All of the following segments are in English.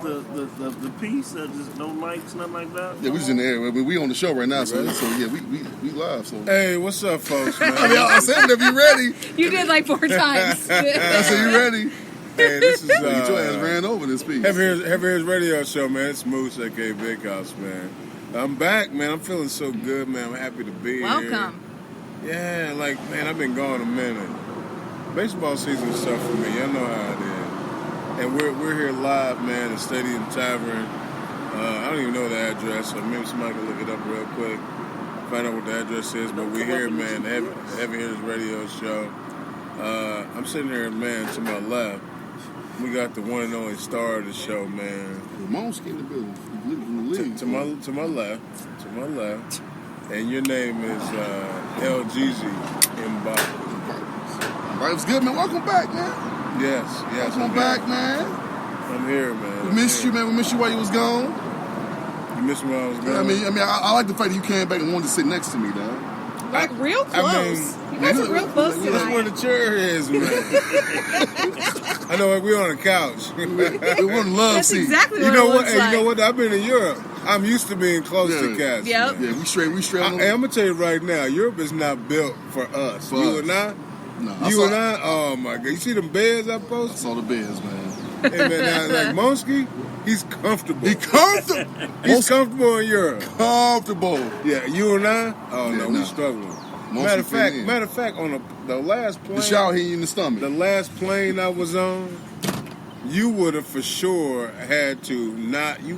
The piece, just no mics, nothing like that. Yeah, we just in the air. We on the show right now, so yeah, we live. So hey, what's up, folks? Man? I said whenever you ready. You did like 4 times. I said you ready. Hey, this is Get your ass ran over this piece. Heavy Hitters Radio Show, man. It's Moose, aka Big House, man. I'm back, man. I'm feeling so good, man. I'm happy to be Welcome. here. Yeah, like, man, I've been gone a minute. Baseball season is tough for me. Y'all know how it is. And we're here live, man, at Stadium Tavern. I don't even know the address, so maybe somebody can look it up real quick, find out what the address is. But we're here, man, the Heavy Hitters Radio Show. I'm sitting here, man, to my left. We got the one and only star of the show, man. Ramonski in the building. To my left. And your name is LGZ Mbappe. Right, it was good, man. Welcome back, man. Yes. Welcome back, man. I'm here, man. We missed you, man. We missed you while you was gone. You missed me while I was gone? I like the fact that you came back and wanted to sit next to me, dog. Like real close. You guys are real close tonight. That's where the chair is, man. I know, like, we're on the couch. We want to love That's seat. exactly You what know it what? looks Hey, like. you know what? I've been in Europe. I'm used to being close to cats. Yep. Yeah, we straight. I'm gonna tell you right now, Europe is not built for us. And I. No, Oh my God! You see them beds I I posted? saw the beds, man. Hey, man, like Monsky, he's comfortable. Be comfortable. He's comfortable in Europe. Comfortable. Yeah, you and I. Oh Yeah, no, nah. we struggling. Mostly Matter of fact, on the last plane, The shower hitting you in the stomach. the last plane I was on, you would have for sure had to not. You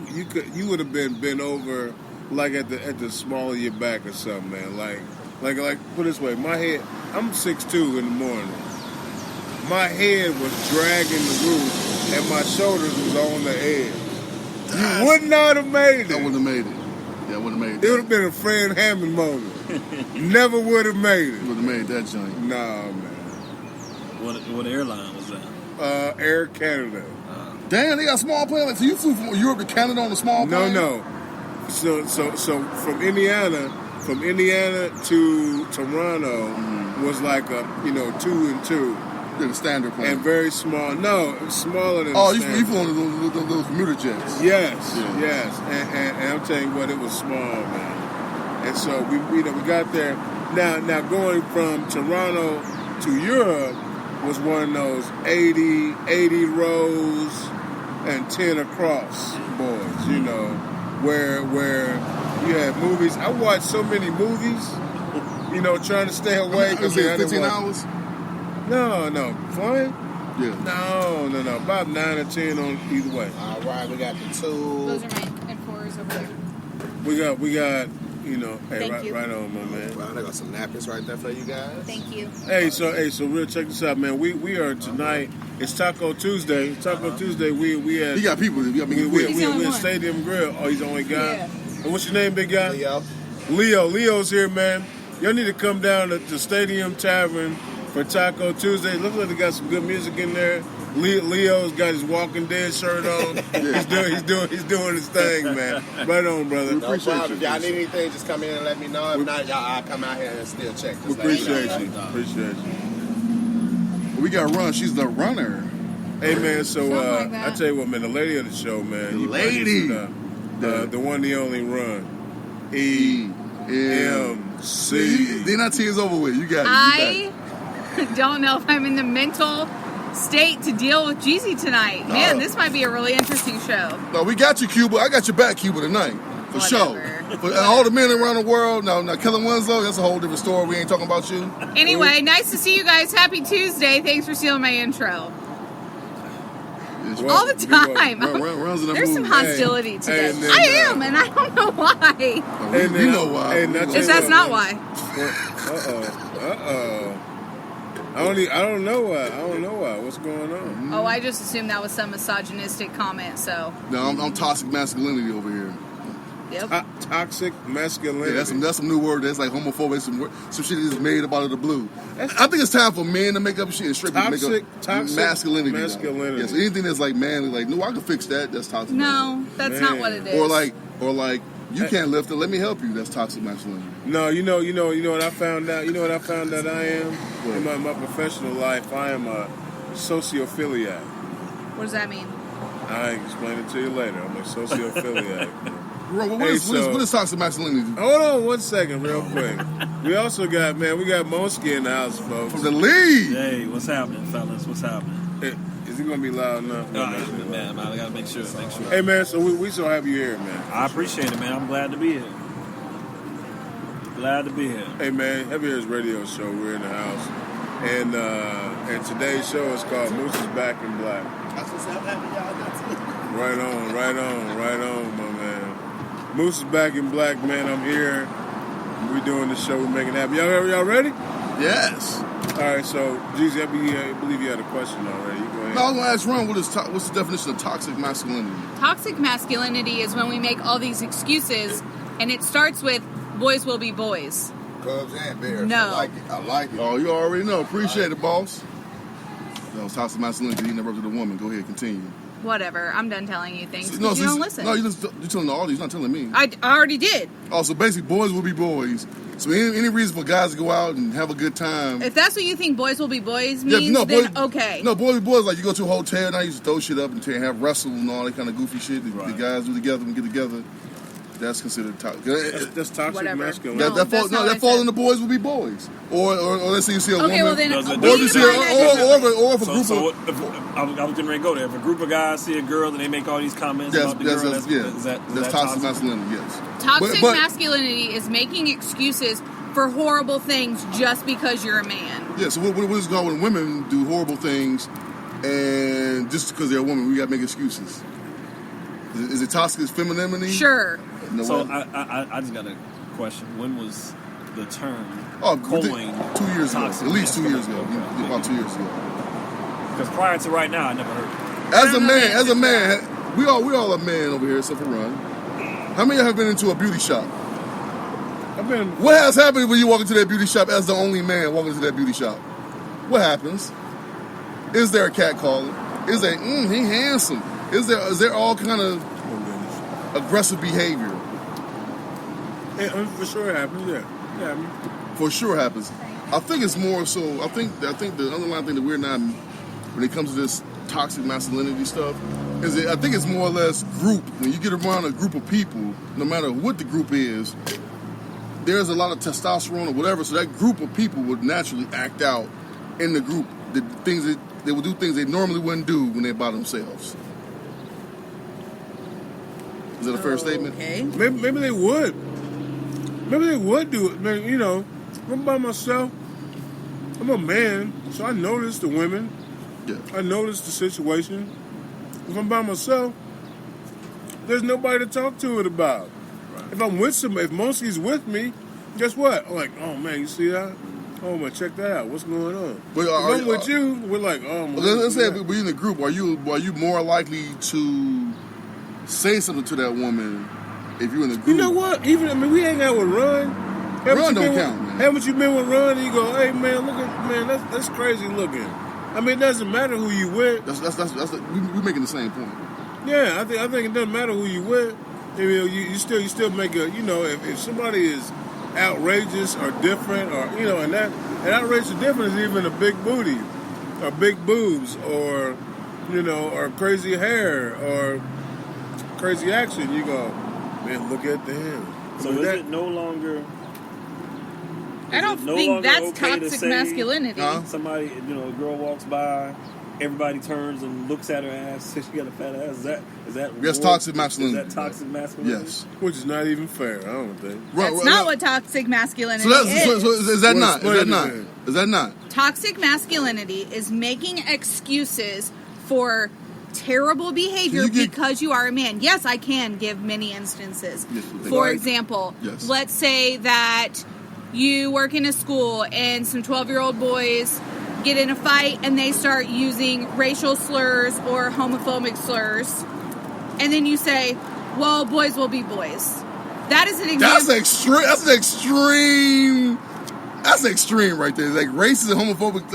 would have been bent over like at the small of your back or something, man. Like put it this way, my head. I'm 6'2" in the morning. My head was dragging the roof, and my shoulders was on the edge. You would not have made it. I wouldn't have made it. Yeah, I wouldn't have made It it. would have been a Fred Hammond moment. Never would have made it. Would have made that joint. Nah, man. What airline was that? Air Canada. Damn, they got small planes. Like, so you flew from Europe to Canada on a small plane? No. So from Indiana to Toronto was like a 2 and 2. Yeah, the standard plane. And very small. No, it was smaller than. Oh, the you standard. flew on those commuter jets. Yes. Yeah. And I'm telling you what, it was small, man. And so we got there. Now going from Toronto to Europe was one of those 80 rows and 10 across boards, where you had movies. I watched so many movies, trying to stay awake. Was it 15 hours? No. Flying? Yeah. No. About 9 or 10 on either way. All right, we got the two. Those are my M4s over there. We got, hey, Thank you. right on, my man. Wow, I got some napkins right there for you guys. Thank you. Hey, so real, check this out, man. We are tonight. It's Taco Tuesday. Taco Tuesday. We had. He got people. You got me. We He's the only at one. Stadium Grill. Oh, he's the only guy. Yeah. And what's your name, big guy? Leo. Leo's here, man. Y'all need to come down to the Stadium Tavern for Taco Tuesday. Looks like they got some good music in there. Leo's got his Walking Dead shirt on. He's doing his thing, man. Right on, brother. No problem. If y'all need anything, just come in and let me know. If not, I'll come out here and still check. We appreciate you. We got Run. She's the runner. Hey, man, so Something like that. I tell you what, man, the lady of the show, man. The you lady. The one, the only Run. EMC. Then that team's over with. You got it. I don't know if I'm in the mental state to deal with Jeezy tonight. Man, this might be a really interesting show. No, we got you, Cuba. I got your back, Cuba, tonight. For Whatever. sure. For all the men around the world. Now, Kellen Winslow, that's a whole different story. We ain't talking about you. Anyway, nice to see you guys. Happy Tuesday. Thanks for stealing my intro. All the time. Runs in the There's some movie. hostility today. and then, I am, and I don't know why. You know why. And that's Because that's not why. I don't know why. What's going on? Oh, I just assumed that was some misogynistic comment, so. No, I'm toxic masculinity over here. Yep. Toxic masculinity. Yeah, that's some new word. That's like homophobic. Some shit that's made up out of the blue. I think it's time for men to make up shit and straight people to make up Toxic masculinity. masculinity. Yes, anything that's like manly, like no, I can fix that. That's toxic. No, that's not what it is. Or like you can't lift it. Let me help you. That's toxic masculinity. No, you know what I found out. You know what I found out I am What? in my professional life. I am a sociophiliac. What does that mean? I explain it to you later. I'm a sociophiliac. Bro, what Hey, is toxic masculinity? Hold on 1 second, real quick. We also got, we got Monsky in the house, folks. From the league. Hey, what's happening, fellas? What's happening? Is he gonna be loud enough? Man, I gotta make sure. Hey, man, so we so happy you're here, man. I appreciate it, man. I'm glad to be here. Glad to be here. Hey, man, Heavy Hitters Radio Show. We're in the house, and today's show is called Moose is Back in Black. That's what's happening, y'all. Right on, my man. Moose is back in black, man. I'm here. We doing the show. We're making it happen. Y'all ready? Yes. All right. So, Jeezy, I believe you had a question already. You go ahead. No, I was gonna ask Ron, what's the definition of toxic masculinity? Toxic masculinity is when we make all these excuses, and it starts with boys will be boys. Cubs and Bears. No. I like it. Oh, you already know. Appreciate it, boss. That was toxic masculinity. He never up to the woman. Go ahead, continue. Whatever. I'm done telling you things because you don't listen. No, you're telling the audience. You're not telling me. I already did. Oh, so basically, boys will be boys. So any reason for guys to go out and have a good time? If that's what you think boys will be boys means, then okay. No, boys will be boys. Like you go to a hotel and I used to throw shit up and have wrestle and all that kind of goofy shit. The guys do together and get together. That's considered toxic. That's toxic Whatever. masculinity. That falls in the boys will be boys. Or let's say you see a woman. Okay, well then, Does it- Or if you see or if a group I was getting ready to go there. If a group of guys see a girl and they make all these comments about the girl, that's toxic masculinity. Yes. toxic But- masculinity is making excuses for horrible things just because you're a man. Yeah. So what is going when women do horrible things, and just because they're a woman, we got to make excuses? Is it toxic femininity? Sure. No So way. I just got a question. When was the term coined 2 years ago. toxic At least 2 years ago. masculinity? About 2 years ago. Because prior to right now, I never heard it. As a man, we all a man over here except for Ron. How many of you have been into a beauty shop? What has happened when you walk into that beauty shop as the only man walking into that beauty shop? What happens? Is there a cat calling? Is there, he handsome? Is there all kind of aggressive behavior? For sure it happens, yeah. For sure happens. I think it's more so. I think the underlying thing that we're not when it comes to this toxic masculinity stuff is I think it's more or less group. When you get around a group of people, no matter what the group is, there's a lot of testosterone or whatever. So that group of people would naturally act out in the group. The things that they would do things they normally wouldn't do when they're by themselves. Is that a fair statement? Okay. Maybe they would. Maybe they would do it. Man, you know, I'm by myself. I'm a man, so I notice the women. Yeah. I notice the situation. If I'm by myself, there's nobody to talk to it about. Right. If I'm with somebody, if Mosey's with me, guess what? I'm like, oh man, you see that? Oh man, check that out. What's going on? But if I'm with you, we're like, oh man. Let's say if we're in the group, are you more likely to say something to that woman if you're in the group? You know what? We hang out with Ron. Ron don't count, man. Haven't you been with Ron and you go, hey man, look at man, that's crazy looking. I mean, it doesn't matter who you with. We're making the same point. Yeah, I think it doesn't matter who you with. You still make a, if somebody is outrageous or different or and that outrageous or different is even a big booty or big boobs or or crazy hair or crazy action. You go, man, look at them. So is it no longer? I don't no think longer that's okay to toxic say, masculinity. Somebody, a girl walks by, everybody turns and looks at her ass. Says she got a fat ass. Is that? Yes, toxic masculinity. Is that toxic masculinity? Yes. Which is not even fair. I don't think. That's not what toxic masculinity So is. is that not? Is that not? Toxic masculinity is making excuses for terrible behavior because you are a man. Yes, I can give many instances. Yes, for example, let's say that you work in a school and some 12-year-old boys get in a fight and they start using racial slurs or homophobic slurs. And then you say, well, boys will be boys. That is an example. That's extreme right there. Like racist and homophobic,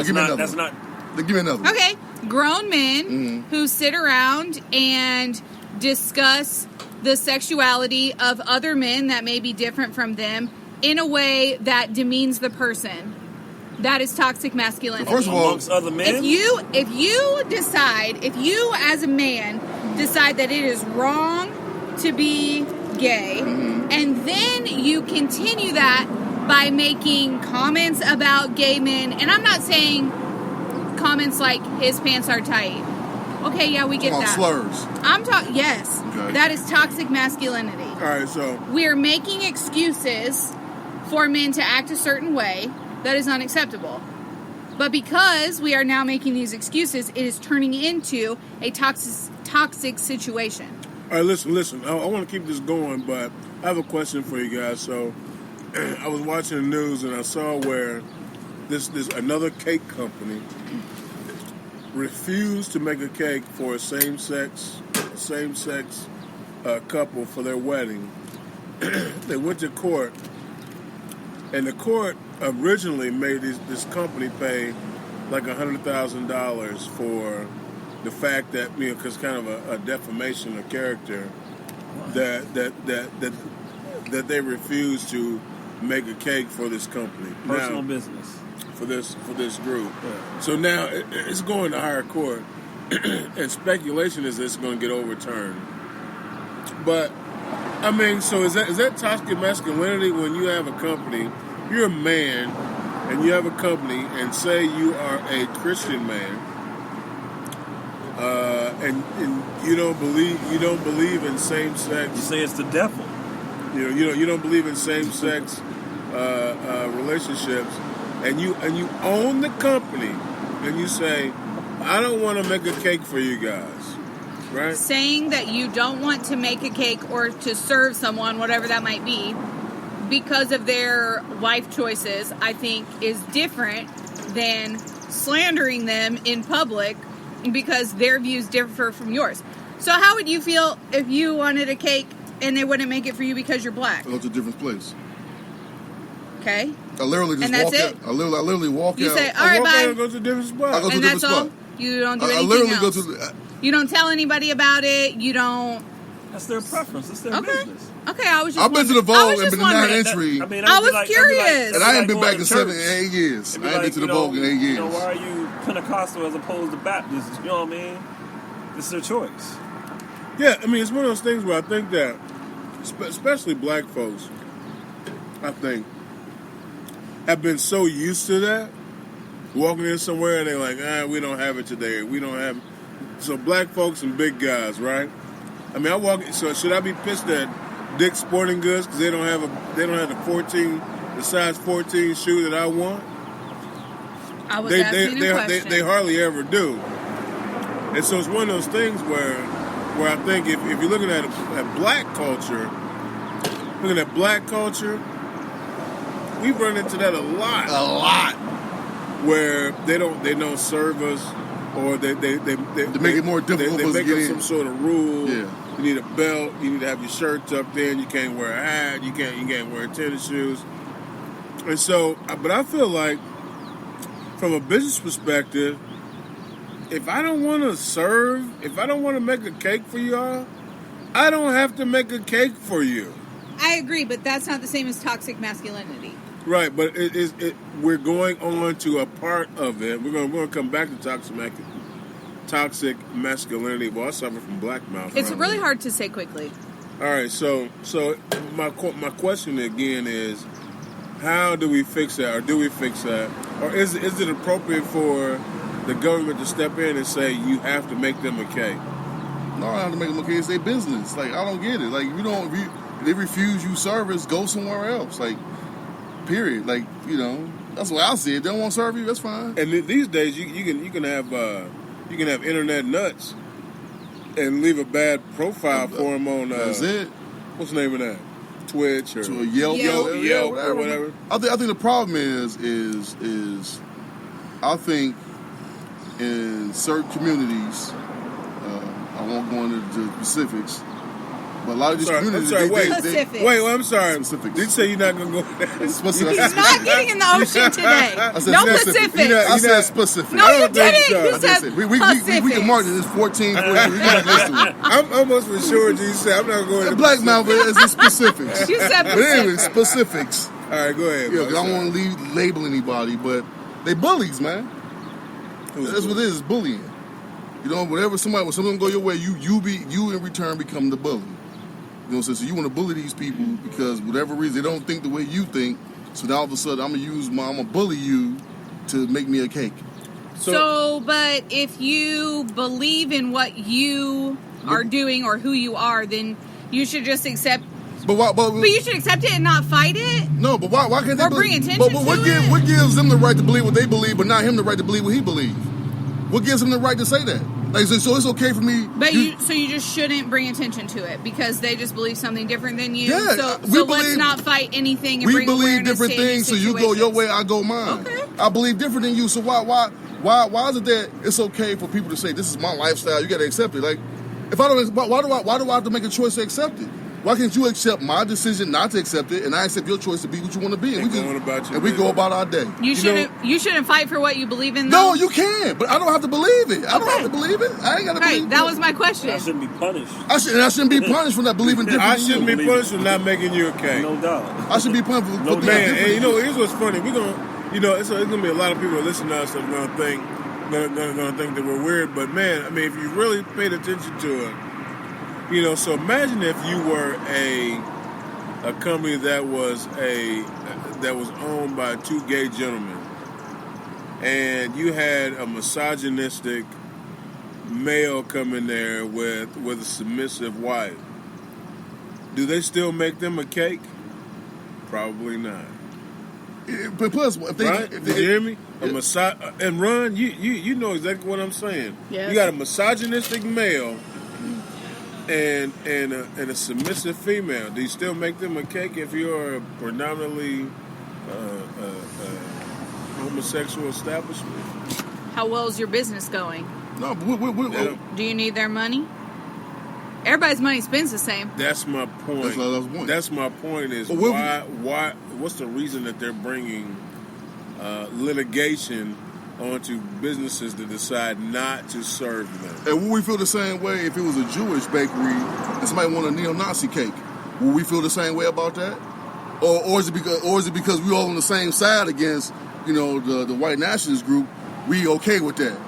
give me another. That's not. Give me another. Okay. Grown men who sit around and discuss the sexuality of other men that may be different from them in a way that demeans the person. That is toxic masculinity. First of all, amongst other men. if you as a man decide that it is wrong to be gay, and then you continue that by making comments about gay men, and I'm not saying comments like his pants are tight. Okay, yeah, we get that. Slurs. I'm talking. Yes, Okay. that is toxic masculinity. All right, so We're making excuses for men to act a certain way. That is unacceptable. But because we are now making these excuses, it is turning into a toxic situation. all right, listen. I want to keep this going, but I have a question for you guys. So I was watching the news and I saw where this another cake company refused to make a cake for a same-sex couple for their wedding. They went to court, and the court originally made this company pay like $100,000 for the fact that, because kind of a defamation of character, that they refused to make a cake for this company. Personal Now, business. for this group. Yeah. So now it's going to higher court, and speculation is it's going to get overturned. But I mean, so is that toxic masculinity when you have a company, you're a man, and you have a company, and say you are a Christian man, and you don't believe in same You sex. say it's the devil. You don't believe in same sex relationships, and you own the company, and you say, I don't want to make a cake for you guys, right? Saying that you don't want to make a cake or to serve someone, whatever that might be, because of their life choices, I think is different than slandering them in public because their views differ from yours. So how would you feel if you wanted a cake and they wouldn't make it for you because you're black? I go to a different place. Okay. I literally just And that's walk it? out. I literally walk You out. say, all right, Walk out and bye. go to a different spot. I go to a And different that's all? spot. You don't do I anything literally else? go to. You don't tell anybody about it? You don't... That's their preference. It's their Okay. business. Okay, I was just I've been to the wondering. I Vogue was and just been to the wondering. 9 entry, I mean, I I'd be was like- curious. and I ain't been going back to in 7 church. and 8 years. It'd I be ain't been to the Vogue in 8 years. Why are you Pentecostal as opposed to Baptist? You know what I mean? It's their choice. Yeah, I mean, it's one of those things where I think that, especially black folks, I think, have been so used to that. Walking in somewhere and they're like, we don't have it today. We don't have it. So black folks and big guys, right? I mean, so should I be pissed at Dick's Sporting Goods because they don't have the size 14 shoe that I want? I was asking a question. They hardly ever do. And so it's one of those things where I think if you're looking at black culture, we've run into that a lot. Where they don't serve us, or they make it more difficult They for us to make get up in. some sort of rule. Yeah. You need a belt. You need to have your shirt tucked in. You can't wear a hat. You can't wear tennis shoes. And so, but I feel like, from a business perspective, if I don't want to serve, if I don't want to make a cake for y'all, I don't have to make a cake for you. I agree, but that's not the same as toxic masculinity. Right, but we're going on to a part of it. We're going to come back to toxic masculinity. Well, I suffer from black mouth. It's around really here. hard to say quickly. All right, so my question again is, how do we fix that, or do we fix that, or is it appropriate for the government to step in and say you have to make them a cake? No, I have to make them okay. It's their business. Like, I don't get it. Like, if they refuse you service, go somewhere else. Like, period. Like, that's what I see it. They don't want to serve you. That's fine. And these days, you can have internet nuts and leave a bad profile for them on. That's it. What's the name of that? Twitch or To a Yelp or whatever. I think the problem is I think in certain communities, I won't go into the specifics, but a lot of these communities, Wait, I'm sorry. Specifics. Did you say you're not going to go there? He's not getting in the ocean today. No Pacific. I said specific. No, you didn't. so. You I said said, we can mark this 14. I'm almost for sure you said I'm not going to Black mouth is the specifics. You said But anyway, Pacific. specifics. All right, go ahead. Yeah, bro. I don't want to label anybody, but They bullies, man. Who's That's what it is, bullying. You know, when something go your way, you in return become the bully. You know what I'm saying? So you want to bully these people because whatever reason they don't think the way you think. So now all of a sudden I'm gonna bully you to make me a cake. So, but if you believe in what you are doing or who you are, then you should just accept. But you should accept it and not fight it. No, but why can't they? Or bring attention but to what gives them the right to believe what they believe, but not him the right to believe what he believes? What gives him the right to say that? Like, so it's okay for me. But you just shouldn't bring attention to it because they just believe something different than you. Yeah, so let's not fight anything. And bring believe awareness different to any things, so you go your situations. way, I go mine. Okay. I believe different than you, so why is it that it's okay for people to say this is my lifestyle? You got to accept it. Like, if I don't, why do I have to make a choice to accept it? Why can't you accept my decision not to accept it, and I accept your choice to be what you want to be, and we go about our day? You shouldn't fight for what you believe in. No, Though? you can, but I don't have to believe it. I don't have to believe it. I ain't got to believe it. That was my question. I shouldn't be punished. I shouldn't be punished for not believing different. I shouldn't be punished for not making you a cake. No doubt. I should be punished for No being doubt. Man, different. and here's what's funny. We're gonna, it's gonna be a lot of people that listen to us that are gonna think that we're weird. But man, I mean, if you really paid attention to it, so imagine if you were a company that was owned by two gay gentlemen, and you had a misogynistic male come in there with a submissive wife. Do they still make them a cake? Probably not. But plus, if they, Right? Did you hear me? And Ron, you know exactly what I'm saying. Yes. You got a misogynistic male and a submissive female. Do you still make them a cake if you're a predominantly homosexual establishment? How well is your business going? No, but Do you need their money? Everybody's money spends the same. That's my point. That's what I was wondering. That's my point. Is But why? What's the reason that they're bringing litigation onto businesses that decide not to serve them? And would we feel the same way if it was a Jewish bakery and somebody wanted a neo-Nazi cake? Would we feel the same way about that? Or is it because we all on the same side against the white nationalist group? We okay with that?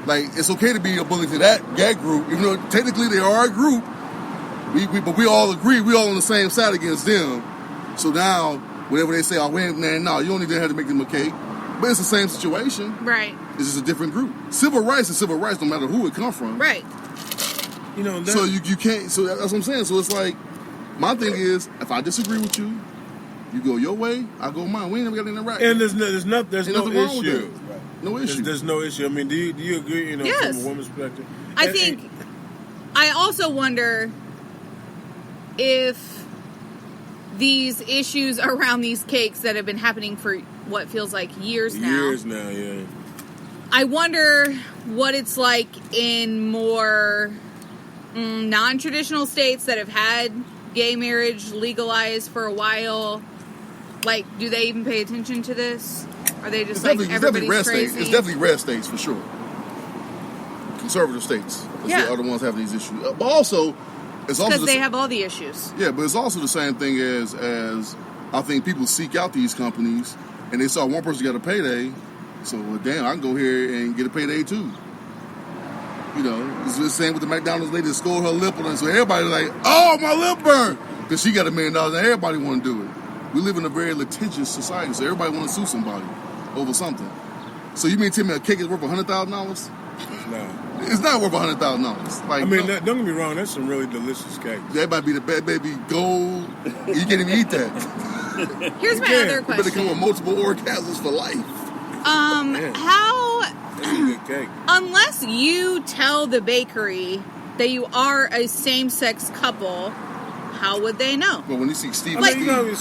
Like, it's okay to be a bully to that group, even though technically they are a group. But we all agree, we all on the same side against them. So now, whenever they say, "Oh, man, no, you don't even have to make them a cake," but it's the same situation. Right. It's just a different group. Civil rights is civil rights, no matter who it comes from. Right. So you can't. So that's what I'm saying. So it's like, my thing is, if I disagree with you, you go your way, I go mine. We ain't never got in the right. And there's no nothing wrong with issue. that. No issue. There's no issue. I mean, do you agree? Yes. From a woman's perspective. I also wonder if these issues around these cakes that have been happening for what feels like years now. Years now, yeah. I wonder what it's like in more non-traditional states that have had gay marriage legalized for a while. Like, do they even pay attention to this? Are they just everybody's crazy? It's definitely red states for sure. Conservative states are the ones having these issues. But also, it's also because they have all the issues. Yeah, but it's also the same thing as I think people seek out these companies and they saw one person got a payday, so damn, I can go here and get a payday too. It's the same with the McDonald's lady that scored her lip on it. So everybody like, oh, my lip burned, because she got $1 million and everybody want to do it. We live in a very litigious society, so everybody want to sue somebody over something. So you mean tell me a cake is worth $100,000? No. It's not worth $100,000. Like, don't get me wrong. That's some really delicious cake. That might be the bad baby gold. You can't even eat that. Here's my other You question. better come with multiple orgasms for life. How? That's a good cake. Unless you tell the bakery that you are a same-sex couple, how would they know? But when you see Steve, Like- Steve No,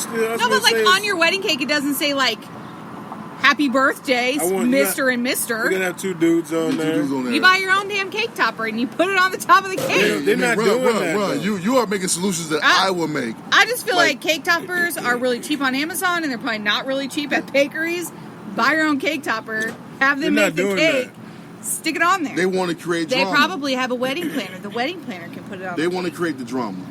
but like on your wedding cake, it doesn't say like "Happy Birthday, Mr. and We're Mr." gonna have two dudes on there. You buy your own damn cake topper and you put it on the top of the cake. They're not doing that, Run. though. You are making solutions that I will make. I just feel like cake toppers are really cheap on Amazon, and they're probably not really cheap at bakeries. Buy your own cake topper, have them They're make not the doing cake, stick it on there. They want to create They drama. probably have a wedding planner. The wedding planner can put it on. They the want to cake. create the drama.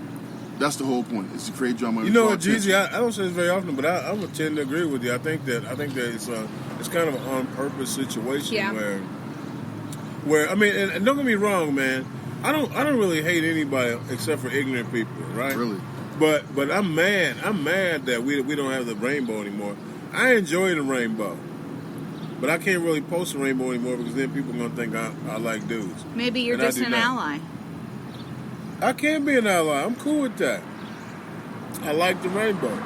That's the whole point. Is to create drama. You know what, Jeezy? I don't say this very often, but I would tend to agree with you. I think that it's kind of an on purpose situation where I mean, and don't get me wrong, man. I don't really hate anybody except for ignorant people, right? Really. But I'm mad. I'm mad that we don't have the rainbow anymore. I enjoy the rainbow, but I can't really post the rainbow anymore because then people are gonna think I like dudes. Maybe you're just an ally. I can be an ally. I'm cool with that. I like the rainbow,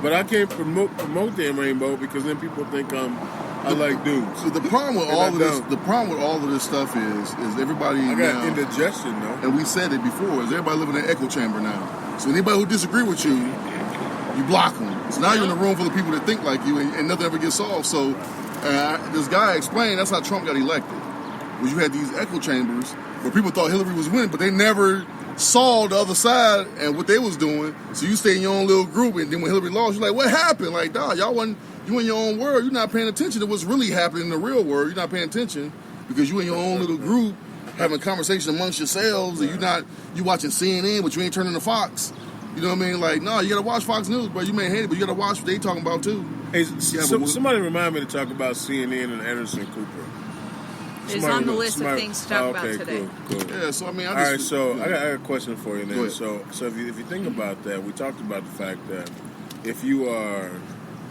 but I can't promote the rainbow because then people think I like dudes. So the problem with all of this stuff is everybody. I got indigestion though, and we said it before. Is everybody living in an echo chamber now? So anybody who disagree with you, you block them. So now you're in a room full of people that think like you, and nothing ever gets solved. So this guy explained that's how Trump got elected. Was you had these echo chambers where people thought Hillary was winning, but they never saw the other side and what they was doing. So you stay in your own little group, and then when Hillary lost, you're like, what happened? Like, dog, you in your own world. You're not paying attention to what's really happening in the real world. You're not paying attention because you in your own little group having conversation amongst yourselves, and you watching CNN, but you ain't turning to Fox. You know what I mean? Like, no, you gotta watch Fox News, bro. You may hate it, but you gotta watch what they talking about too. Hey, somebody remind me to talk about CNN and Anderson Cooper. It's on the list of things to talk about today. Cool. Yeah, so I mean, all right. So I got a question for you, then. So if you think about that, we talked about the fact that if you're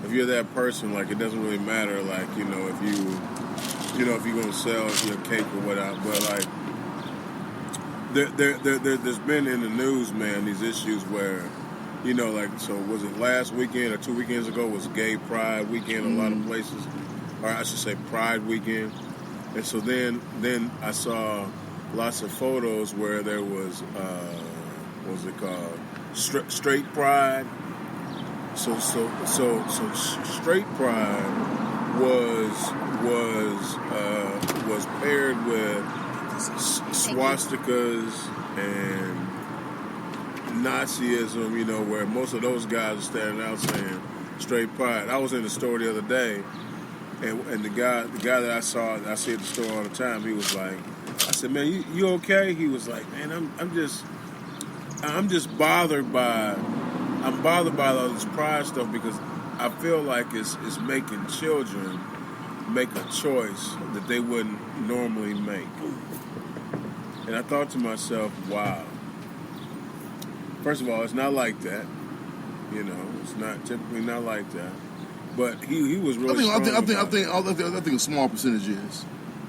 that person, like it doesn't really matter, like if you're gonna sell your cake or whatever, but like there's been in the news, man, these issues where. So was it last weekend or 2 weekends ago was Gay Pride Weekend in a lot of places, or I should say Pride Weekend. And so then I saw lots of photos where there was, what was it called? Straight Pride. So Straight Pride was paired with swastikas and Nazism, where most of those guys are standing out saying straight pride. I was in the store the other day, and the guy that I see at the store all the time, he was like, I said, man, you okay? He was like, man, I'm just bothered by all this pride stuff because I feel like it's making children make a choice that they wouldn't normally make. And I thought to myself, wow. First of all, it's not like that. It's not typically not like that. But he was really. I think a small percentage is.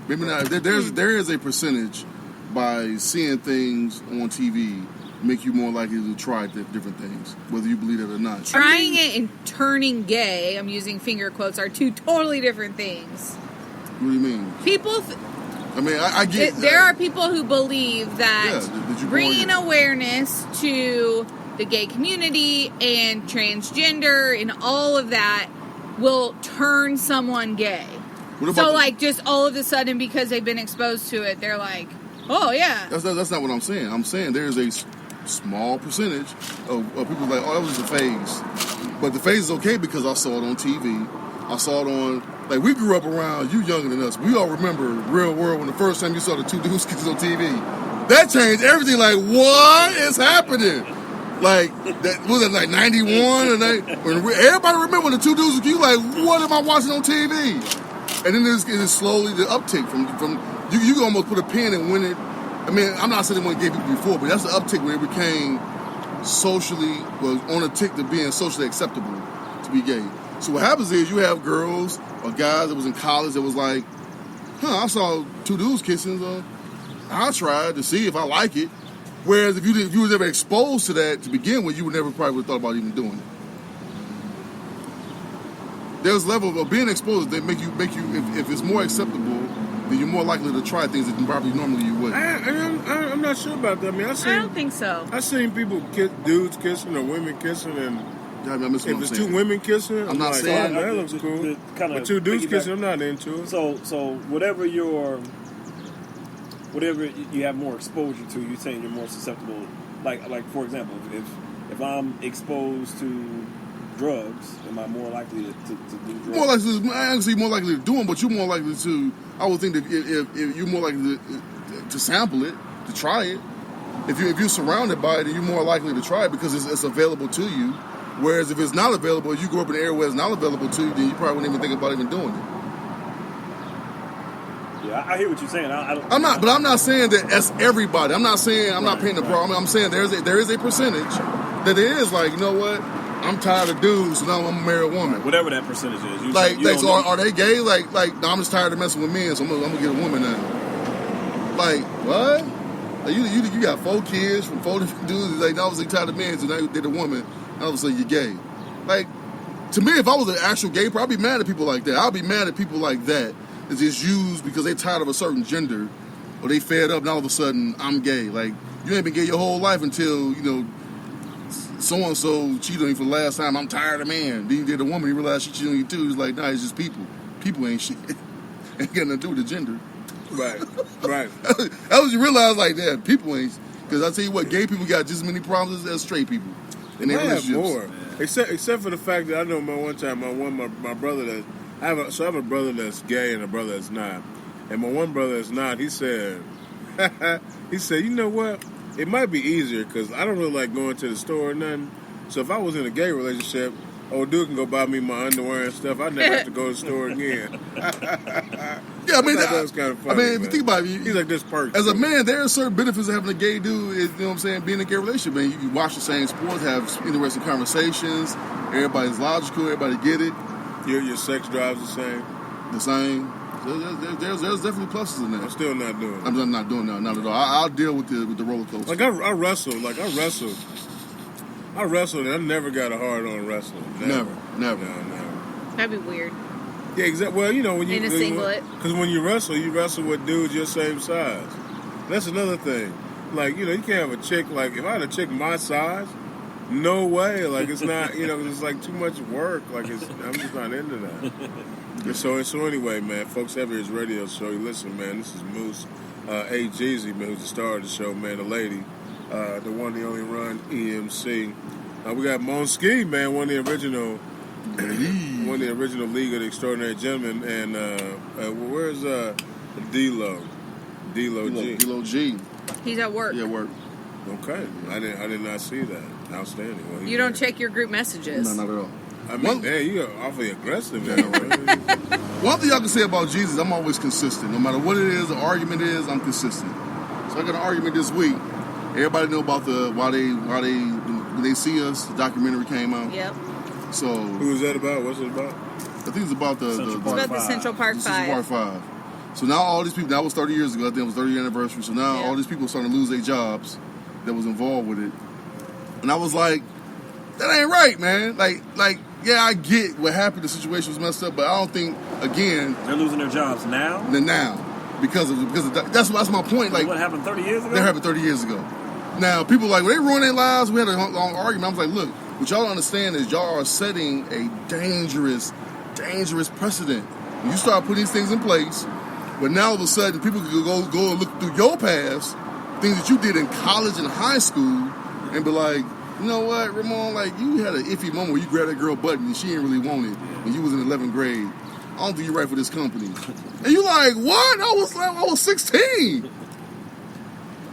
Maybe not. There is a percentage by seeing things on TV make you more likely to try different things, whether you believe it or not. Trying it and turning gay, I'm using finger quotes, are two totally different things. What do you mean? People. I get there are people who believe that bringing awareness to the gay community and transgender and all of that will turn someone gay. So, just all of a sudden, because they've been exposed to it, they're like, oh, yeah. That's not what I'm saying. I'm saying there's a small percentage of people like, oh, that was just a phase. But the phase is okay because I saw it on TV. I saw it on... Like, we grew up around, you younger than us. We all remember Real World when the first time you saw the two dudes kissing on TV. That changed everything. Like, what is happening? Like, that was it like 91? Everybody remember when the two dudes, you like, what am I watching on TV? And then it's slowly the uptick from you can almost put a pin in when it, I'm not saying it wasn't gay people before, but that's the uptick where it became on a tick to being socially acceptable to be gay. So what happens is you have girls or guys that was in college that was like, I saw two dudes kissing, so I tried to see if I like it. Whereas if you was ever exposed to that to begin with, you would never probably thought about even doing it. There's levels of being exposed that make you if it's more acceptable, then you're more likely to try things that probably normally you wouldn't. I'm not sure about that. I don't think so. I've seen people dudes kissing or women kissing and. If it's two women kissing, I'm not saying that looks cool. But two dudes kissing, I'm not into it. So whatever you have more exposure to, you're saying you're more susceptible. Like for example, if I'm exposed to drugs, am I more likely to do drugs? More likely to do them, but you're more likely to. I would think that if you're more likely to sample it, to try it. if you're surrounded by it, then you're more likely to try it because it's available to you. Whereas if it's not available, you grow up in an area where it's not available to you, then you probably wouldn't even think about even doing it. Yeah, I hear what you're saying. I'm not saying that that's everybody. I'm not saying I'm not painting the problem. I'm saying there is a percentage that it is like, you know what? I'm tired of dudes, so now I'm gonna marry a woman. Whatever that percentage is. So are they gay? Like, no, I'm just tired of messing with men, so I'm gonna get a woman now. Like, what? Like, you got 4 kids from 4 different dudes. Like, now I was tired of men, so now you did a woman. Now all of a sudden you're gay. Like, to me, if I was an actual gay, I'd be mad at people like that. I'd be mad at people like that that's just used because they're tired of a certain gender, or they fed up, and all of a sudden I'm gay. Like, you ain't been gay your whole life until, you know, so-and-so cheated on you for the last time. I'm tired of man. Then you did a woman, you realize she cheated on you too. It's like, nah, it's just people. People ain't shit. Ain't got nothing to do with the gender. Right. That was you realize, like, that people ain't. Because I tell you what, gay people got just as many problems as straight people. And they have more. Except for the fact that I know my brother that I have a brother that's gay and a brother that's not. And my one brother that's not, he said, you know what? It might be easier because I don't really like going to the store or nothing. So if I was in a gay relationship, old dude can go buy me my underwear and stuff. I'd never have to go to the store again. Yeah, I mean, that was kind of funny. if you think about it, he's like this perk. As a man, there are certain benefits of having a gay dude. You know what I'm saying? Being in a gay relationship, man, you can watch the same sports, have interesting conversations. Everybody's logical. Everybody get it. Your sex drive's the same. The same. There's definitely pluses in that. I'm still not doing it. I'm not doing that, not at all. I'll deal with the roller coaster. Like I wrestled. I wrestled and I never got a hard on wrestling. Never. No. That'd be weird. Yeah, exactly. Well, you know, when you in a singlet. Because when you wrestle with dudes your same size. That's another thing. Like, you know, you can't have a chick, like, if I had a chick my size, no way. Like, it's not, you know, it's like too much work. Like, I'm just not into that. So anyway, man, Folks Every's radio show. You listen, man, this is Moose A. Jeezy, man, who's the star of the show, man, the lady, the one, the only run, EMC. We got Monski, man, one of the original League of the Extraordinary Gentlemen, and where's D-Lo? D-Lo G. D-Lo G. He's at work. Yeah, work. Okay, I did not see that. Outstanding. Well, you don't check your group messages. No, not at all. I mean, man, you are awfully aggressive now. One thing y'all can say about Jesus, I'm always consistent. No matter what it is, the argument is, I'm consistent. So I got an argument this week. Everybody know about when they see us, the documentary came out. Yep. So who is that about? What's it about? I think it's about the Central Park 5. Central Park 5. So now all these people, that was 30 years ago. I think it was 30th anniversary. So now all these people are starting to lose their jobs that was involved with it. And I was like, that ain't right, man. Like, yeah, I get what happened. The situation was messed up, but I don't think, again, they're losing their jobs now. Because of that's my point. Like, what happened 30 years ago? That happened 30 years ago. Now people are like, well, they ruin their lives. We had a long argument. I was like, look, what y'all don't understand is y'all are setting a dangerous precedent. When you start putting these things in place, but now all of a sudden people can go and look through your past, things that you did in college and high school, and be like, you know what, Ramon, like, you had an iffy moment where you grabbed that girl button and she didn't really want it when you was in 11th grade. I don't think you're right for this company. And you like, what? I was 16.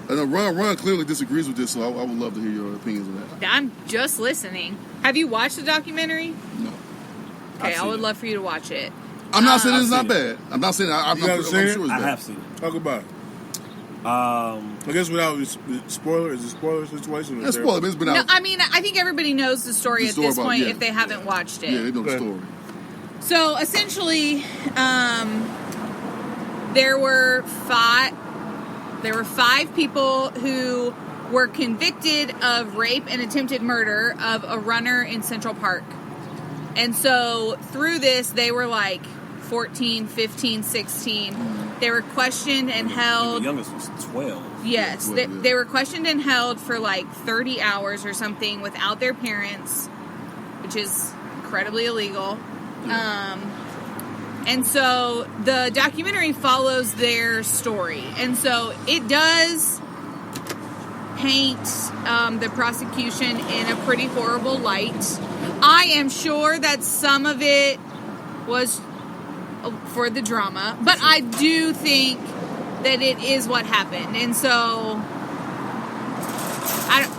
And Ron clearly disagrees with this, so I would love to hear your opinions on that. I'm just listening. Have you watched the documentary? No. Okay, I would love for you to watch it. I'm not saying it's not bad. I'm not saying I'm sure it's bad. I have seen it. Talk about it. I guess without spoiler, is it a spoiler situation? It's spoiler, but it's been out. No, I mean, I think everybody knows the story at this point if they haven't watched it. Yeah, they know the story. So essentially, there were five people who were convicted of rape and attempted murder of a runner in Central Park. And so through this, they were like 14, 15, 16. They were questioned and held. The youngest was 12. Yes. They were questioned and held for like 30 hours or something without their parents, which is incredibly illegal. And so the documentary follows their story. And so it does paint the prosecution in a pretty horrible light. I am sure that some of it was for the drama, but I do think that it is what happened. And so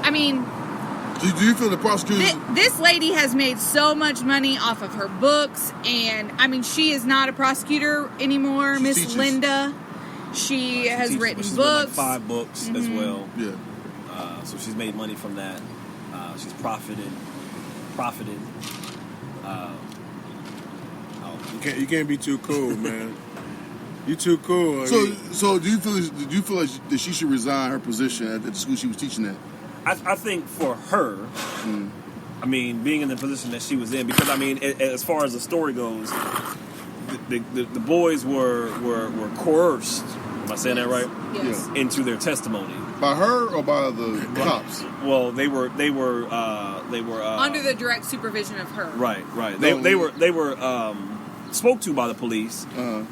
I mean, Do you feel the prosecutors? this lady has made so much money off of her books, and I mean, she is not a prosecutor anymore. Miss teaches. Linda, she has teaches, written but she's books. written like 5 books as well. Yeah. So she's made money from that. She's profited. You can't be too cool, man. You too cool. So do you feel like that she should resign her position at the school she was teaching at? I think for her, I mean, being in the position that she was in, because I mean, as far as the story goes, the boys were coerced. Am I saying that right? Yes. Into their testimony. By her or by the cops? Well, they were Under the direct supervision of her. Right. They were spoke to by the police,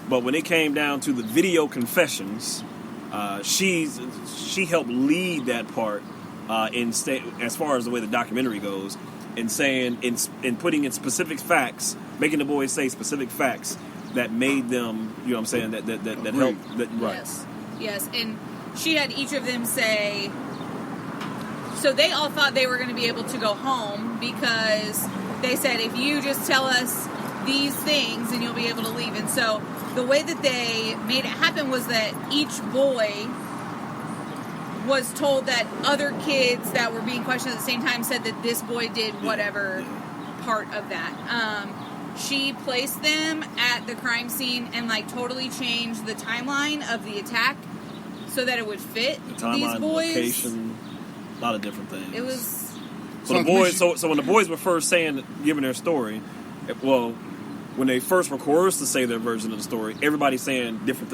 but when it came down to the video confessions, she helped lead that part as far as the way the documentary goes, in saying in putting in specific facts, making the boys say specific facts that made them, you know what I'm saying, that helped. That, right. Yes, and she had each of them say. So they all thought they were going to be able to go home because they said, if you just tell us these things, then you'll be able to leave. And so the way that they made it happen was that each boy was told that other kids that were being questioned at the same time said that this boy did whatever part of that. She placed them at the crime scene and like totally changed the timeline of the attack so that it would fit The timeline, these boys. location, a lot of different things. It was So the boys. So when the boys were first giving their story, well, when they first were coerced to say their version of the story, everybody's saying different.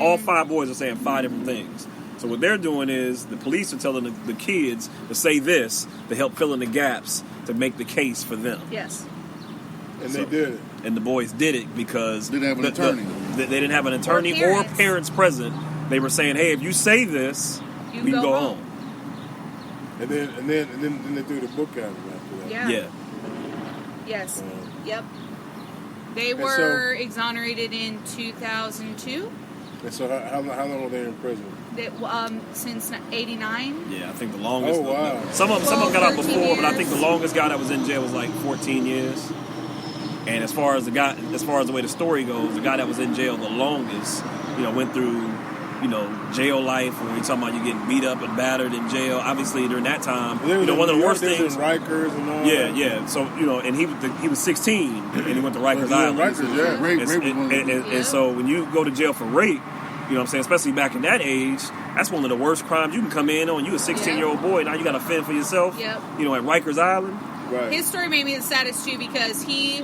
All 5 boys are saying 5 different things. So what they're doing is the police are telling the kids to say this to help fill in the gaps to make the case for them. yes. and they did it. And the boys did it because Didn't have an attorney. They didn't have an attorney or parents present. They were saying, "Hey, if you say this, You we can go go home." home." And then they threw the book at him after that. Yeah. Yes. Yep. They were exonerated in 2002. And so how long were they in prison? Since '89. Yeah, I think the longest. Oh, wow. Some of them got out 13 before, but I think years. the longest guy that was in jail was like 14 years. And as far as the way the story goes, the guy that was in jail the longest, went through, jail life. When we're talking about you getting beat up and battered in jail, obviously during that time, one of the worst things. Rikers and all. Yeah. So and he was 16 and he went to Rikers Island. Rikers, yeah. Rape was one of them. And so when you go to jail for rape, you know what I'm saying, especially back in that age, that's one of the worst crimes you can come in on. You a 16-year-old boy, now you got to fend for yourself. Yep. At Rikers Island. Right. His story made me the saddest too because he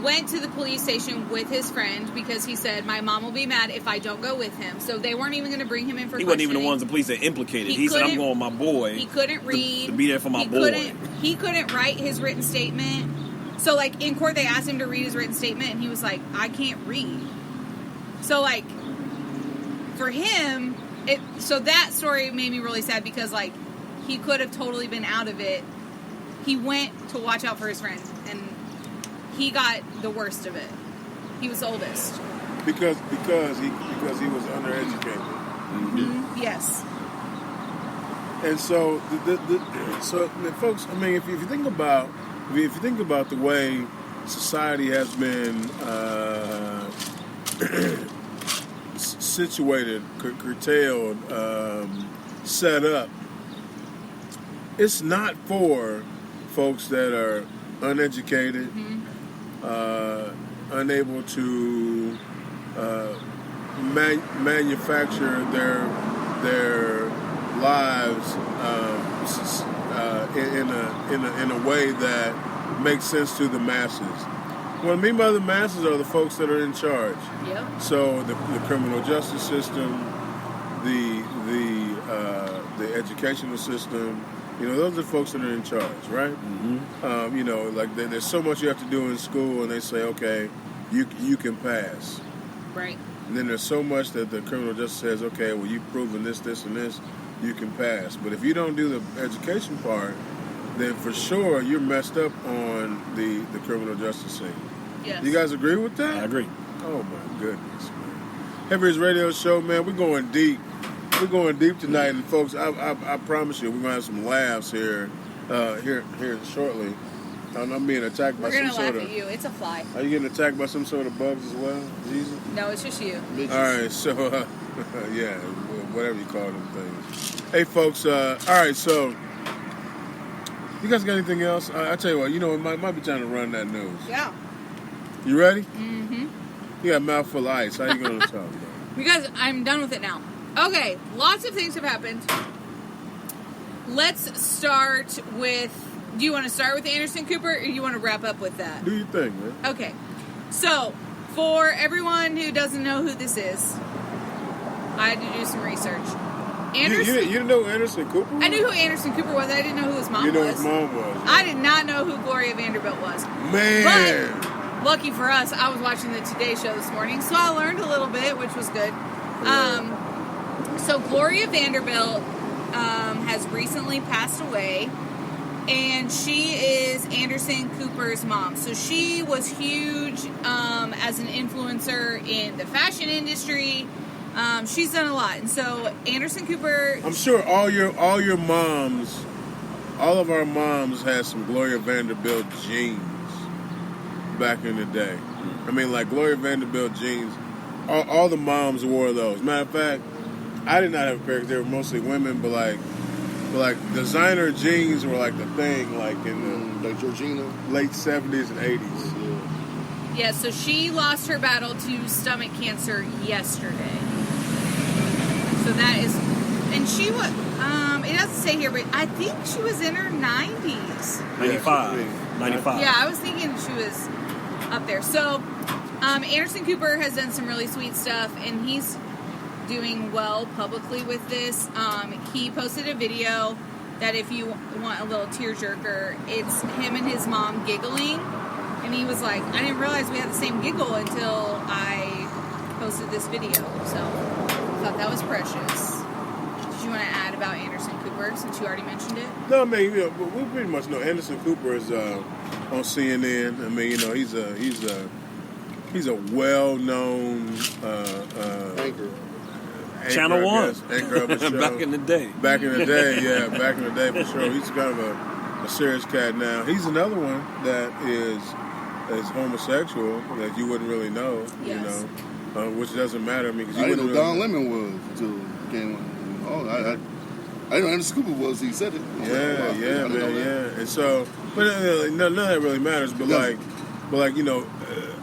went to the police station with his friend because he said, my mom will be mad if I don't go with him. So they weren't even going to bring him in for He wasn't even the questioning. ones the police that implicated. He said, I'm going with my boy. He couldn't read. To be there for my boy. He couldn't write his written statement. So, like, in court, they asked him to read his written statement, and he was like, I can't read. So, like, for him, so that story made me really sad because, like, he could have totally been out of it. He went to watch out for his friend, and he got the worst of it. He was the oldest. Because he was undereducated. Mm-hmm. Yes. And so folks, I mean, if you think about the way society has been situated, curtailed, set up, it's not for folks that are uneducated, unable to manufacture their lives in a way that makes sense to the masses. What I mean by the masses are the folks that are in charge. Yep. So the criminal justice system, the educational system, those are the folks that are in charge, right? Mm-hmm. Like there's so much you have to do in school, and they say, okay, you can pass. Right. And then there's so much that the criminal justice says, okay, well, you've proven this, and this, you can pass. But if you don't do the education part, then for sure you're messed up on the criminal justice scene. Yes. You guys agree with that? I agree. Oh, my goodness, man. Heavy Race Radio Show, man, we're going deep. we're going deep tonight, and folks, I promise you, we're gonna have some laughs here shortly. I'm being attacked by We're some gonna sort laugh of. at you. It's a fly. Are you getting attacked by some sort of bugs as well, Jesus? No, it's just you. All right, so yeah, whatever you call them things. Hey, folks. All right, so you guys got anything else? I tell you what, it might be time to run that news. Yeah. You ready? Mm-hmm. You got a mouthful of ice. How you gonna talk about it? Because I'm done with it now. Okay, lots of things have happened. Let's start with. Do you want to start with Anderson Cooper, or do you want to wrap up with that? Do your thing, man. Okay. So, for everyone who doesn't know who this is, I had to do some research. You didn't know who Anderson Cooper was? I knew who Anderson Cooper was. I didn't know who his mom was. You know his mom was. I did not know who Gloria Vanderbilt was. Man. But, lucky for us, I was watching the Today Show this morning, so I learned a little bit, which was good. So, Gloria Vanderbilt has recently passed away. And she is Anderson Cooper's mom. So she was huge as an influencer in the fashion industry. She's done a lot. And so Anderson Cooper... I'm sure all your moms, all of our moms had some Gloria Vanderbilt jeans back in the day. I mean, like Gloria Vanderbilt jeans. All the moms wore those. Matter of fact, I did not have a pair because they were mostly women, but like designer jeans were like the thing, like in the like Georgina, late 70s and 80s. Yeah, so she lost her battle to stomach cancer yesterday. So that is, and she was, it doesn't say here, but I think she was in her 90s. 95. Yeah, I was thinking she was up there. So Anderson Cooper has done some really sweet stuff, and he's doing well publicly with this. He posted a video that if you want a little tearjerker, it's him and his mom giggling. And he was like, I didn't realize we had the same giggle until I posted this video. So I thought that was precious. Did you want to add about Anderson Cooper since you already mentioned it? No, I mean, we pretty much know Anderson Cooper is on CNN. I mean, he's a well-known anchor. Channel 1. Anchor of a show. Back in the day. Back in the day, for sure. He's kind of a serious cat now. He's another one that is homosexual that you wouldn't really know, Yes. Which doesn't matter. I mean, because I you didn't wouldn't know really Don Lemon was until it came on. Oh, I didn't know Anderson Cooper was. He said it. Yeah, man, yeah. And so, but none of that really matters. But like,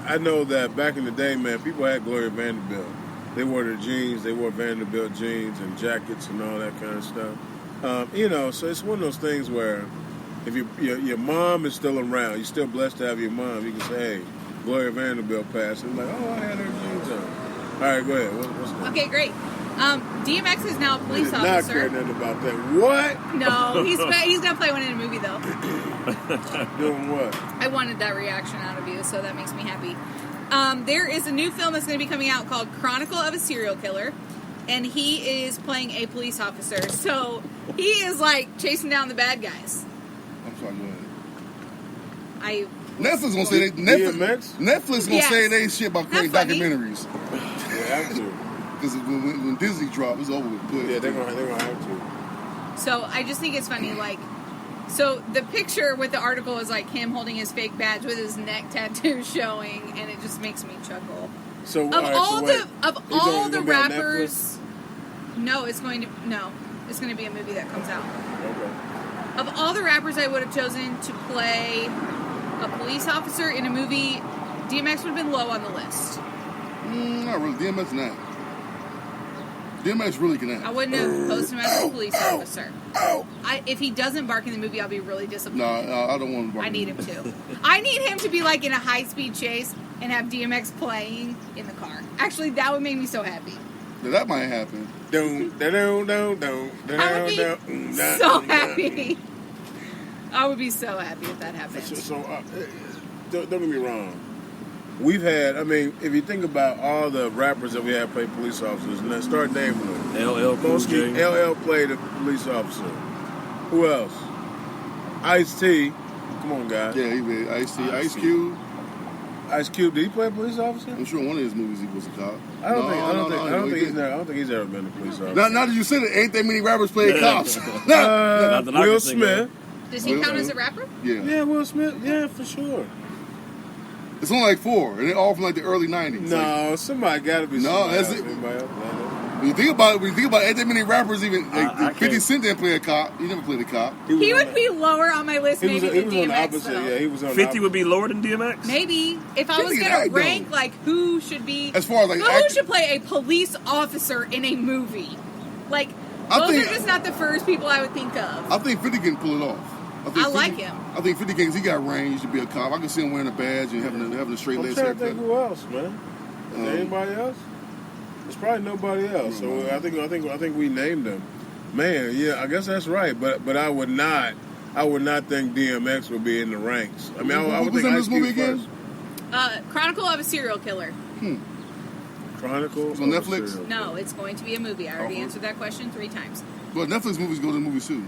I know that back in the day, man, people had Gloria Vanderbilt. They wore their jeans. They wore Vanderbilt jeans and jackets and all that kind of stuff. So it's one of those things where if your mom is still around, you're still blessed to have your mom. You can say, hey, Gloria Vanderbilt passed. And like, oh, I had her jeans on. All right, go ahead. What's that? Okay, great. DMX is now a police Not officer. care nothing about that. What? No, he's going to play one in a movie, though. Doing what? I wanted that reaction out of you, so that makes me happy. There is a new film that's going to be coming out called Chronicle of a Serial Killer, and he is playing a police officer. So he is like chasing down the bad guys. I'm sorry, go ahead. Netflix gonna say Netflix gonna say they shit about creating documentaries. Yeah, have to. Because when Disney drops, it's over with. Yeah, they're gonna have to. So I just think it's funny, like. So the picture with the article is like him holding his fake badge with his neck tattoo showing, and it just makes me chuckle. So Of all the rappers, it's going to be a movie that comes out. Okay. Of all the rappers I would have chosen to play a police officer in a movie, DMX would have been low on the list. Not really. DMX not. DMX really can act. I wouldn't have posted him as a police officer. If he doesn't bark in the movie, I'll be really disappointed. No, I don't want to bark. I need him to. I need him to be like in a high-speed chase and have DMX playing in the car. Actually, that would make me so happy. That might happen. I would be so happy. I would be so happy if that happened. Don't get me wrong. We've had, if you think about all the rappers that we have play police officers, and then start naming them. LL Cool J. LL played a police officer. Who else? Ice-T. Come on, guys. Yeah, he did. Ice-T. Ice Cube. Ice Cube, did he play a police officer? I'm sure in one of his movies he was a cop. I don't think he's ever been a police officer. Now that you said it, ain't that many rappers playing cops? Not that I can Will think of. Smith. Does he count as a rapper? Yeah. Yeah, Will Smith. Yeah, for sure. It's only like 4, and they're all from like the early 90s. No, somebody got to be. No, that's it. When you think about it, ain't that many rappers even. Like, 50 Cent didn't play a cop. He never played a cop. He would be lower on my list. He Maybe was than on DMX. the opposite. Though. Yeah, he was on. 50 would be lower than DMX? Maybe if I was 50 gonna ain't rank though. like who should be As far as like who should play a police officer in a movie, like those are just not the first people I would think of. I think 50 can pull it off. I like him. I think 50 Kings, he got range to be a cop. I can see him wearing a badge and having a straight I'm lace trying to haircut. think who else, man. Is there anybody else? There's probably nobody else. So I think we named them. Man, yeah, I guess that's right. But I would not think DMX would be in the ranks. I mean, I would was think in Ice this movie Cube again? first. Chronicle of a Serial Killer. Chronicle It's on Netflix? No, it's going to be a movie. I already answered that question 3 times. But Netflix movies go to the movies too.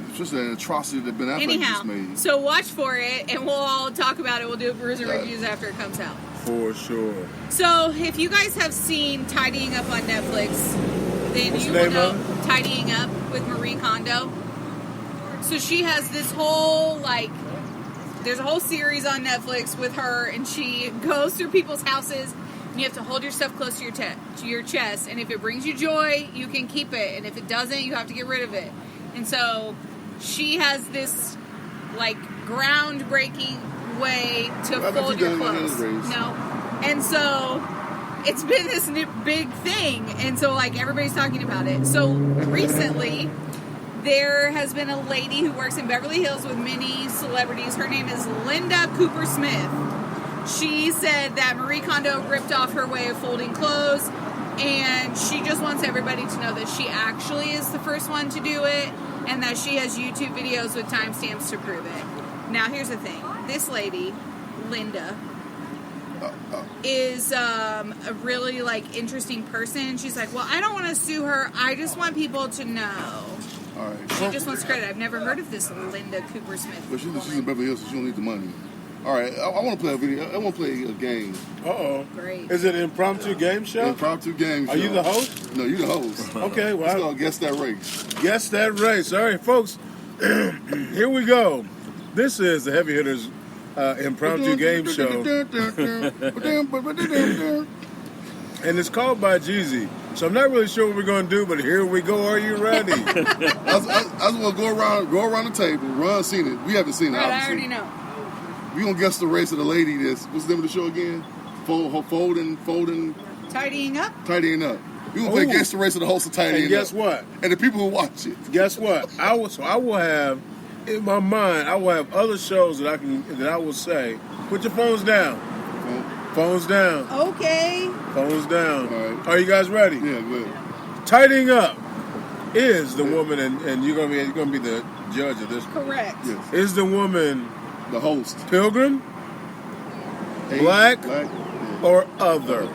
It's just an atrocity that Ben Affleck just made. Anyhow, so watch for it, and we'll all talk about it. We'll do Bruiser reviews after it comes out. For sure. So, if you guys have seen Tidying Up on Netflix, then What's you the will name know of Tidying Up with Marie Kondo. So she has this whole, there's a whole series on Netflix with her, and she goes through people's houses, and you have to hold your stuff close to your chest, and if it brings you joy, you can keep it, and if it doesn't, you have to get rid of it. And so, she has this, groundbreaking way to fold your clothes. No. And so it's been this big thing, and so everybody's talking about it. So recently there has been a lady who works in Beverly Hills with many celebrities. Her name is Linda Cooper Smith. She said that Marie Kondo ripped off her way of folding clothes, and she just wants everybody to know that she actually is the first one to do it, and that she has YouTube videos with timestamps to prove it. Now, here's the thing. This lady, Linda, is a really, interesting person. She's like, well, I don't want to sue her. I just want people to know. All right. She just wants credit. I've never heard of this Linda Cooper Smith. But she's in Beverly Hills, so she don't need the money. All right. I want to play a video. I want to play a game. Uh-oh. Great. Is it an impromptu game show? Impromptu game show. Are you the host? No, you the host. Okay, well. It's called Guess That Race. Guess that race. All right, folks. Here we go. This is the Heavy Hitters impromptu game show. And it's called by Jeezy. So I'm not really sure what we're going to do, but here we go. Are you ready? I was going to go around the table. Ron seen it. We haven't seen it, Right, obviously. I already know. We going to guess the race of the lady that's, what's the name of the show again? Folding, Tidying Up? Tidying Up. We going to play Ooh. Guess the Race of the host of Tidying And Up. guess what? And the people who watch it. Guess what? I will have, in my mind, I will have other shows that I will say, put your phones down. Phones down. Okay. Phones down. All right. Are you guys ready? Yeah, good. Tidying Up is the woman, and you're gonna be the judge of this. Correct. Yes. Is the woman The host. Pilgrim, Asian, Black? yeah. or other?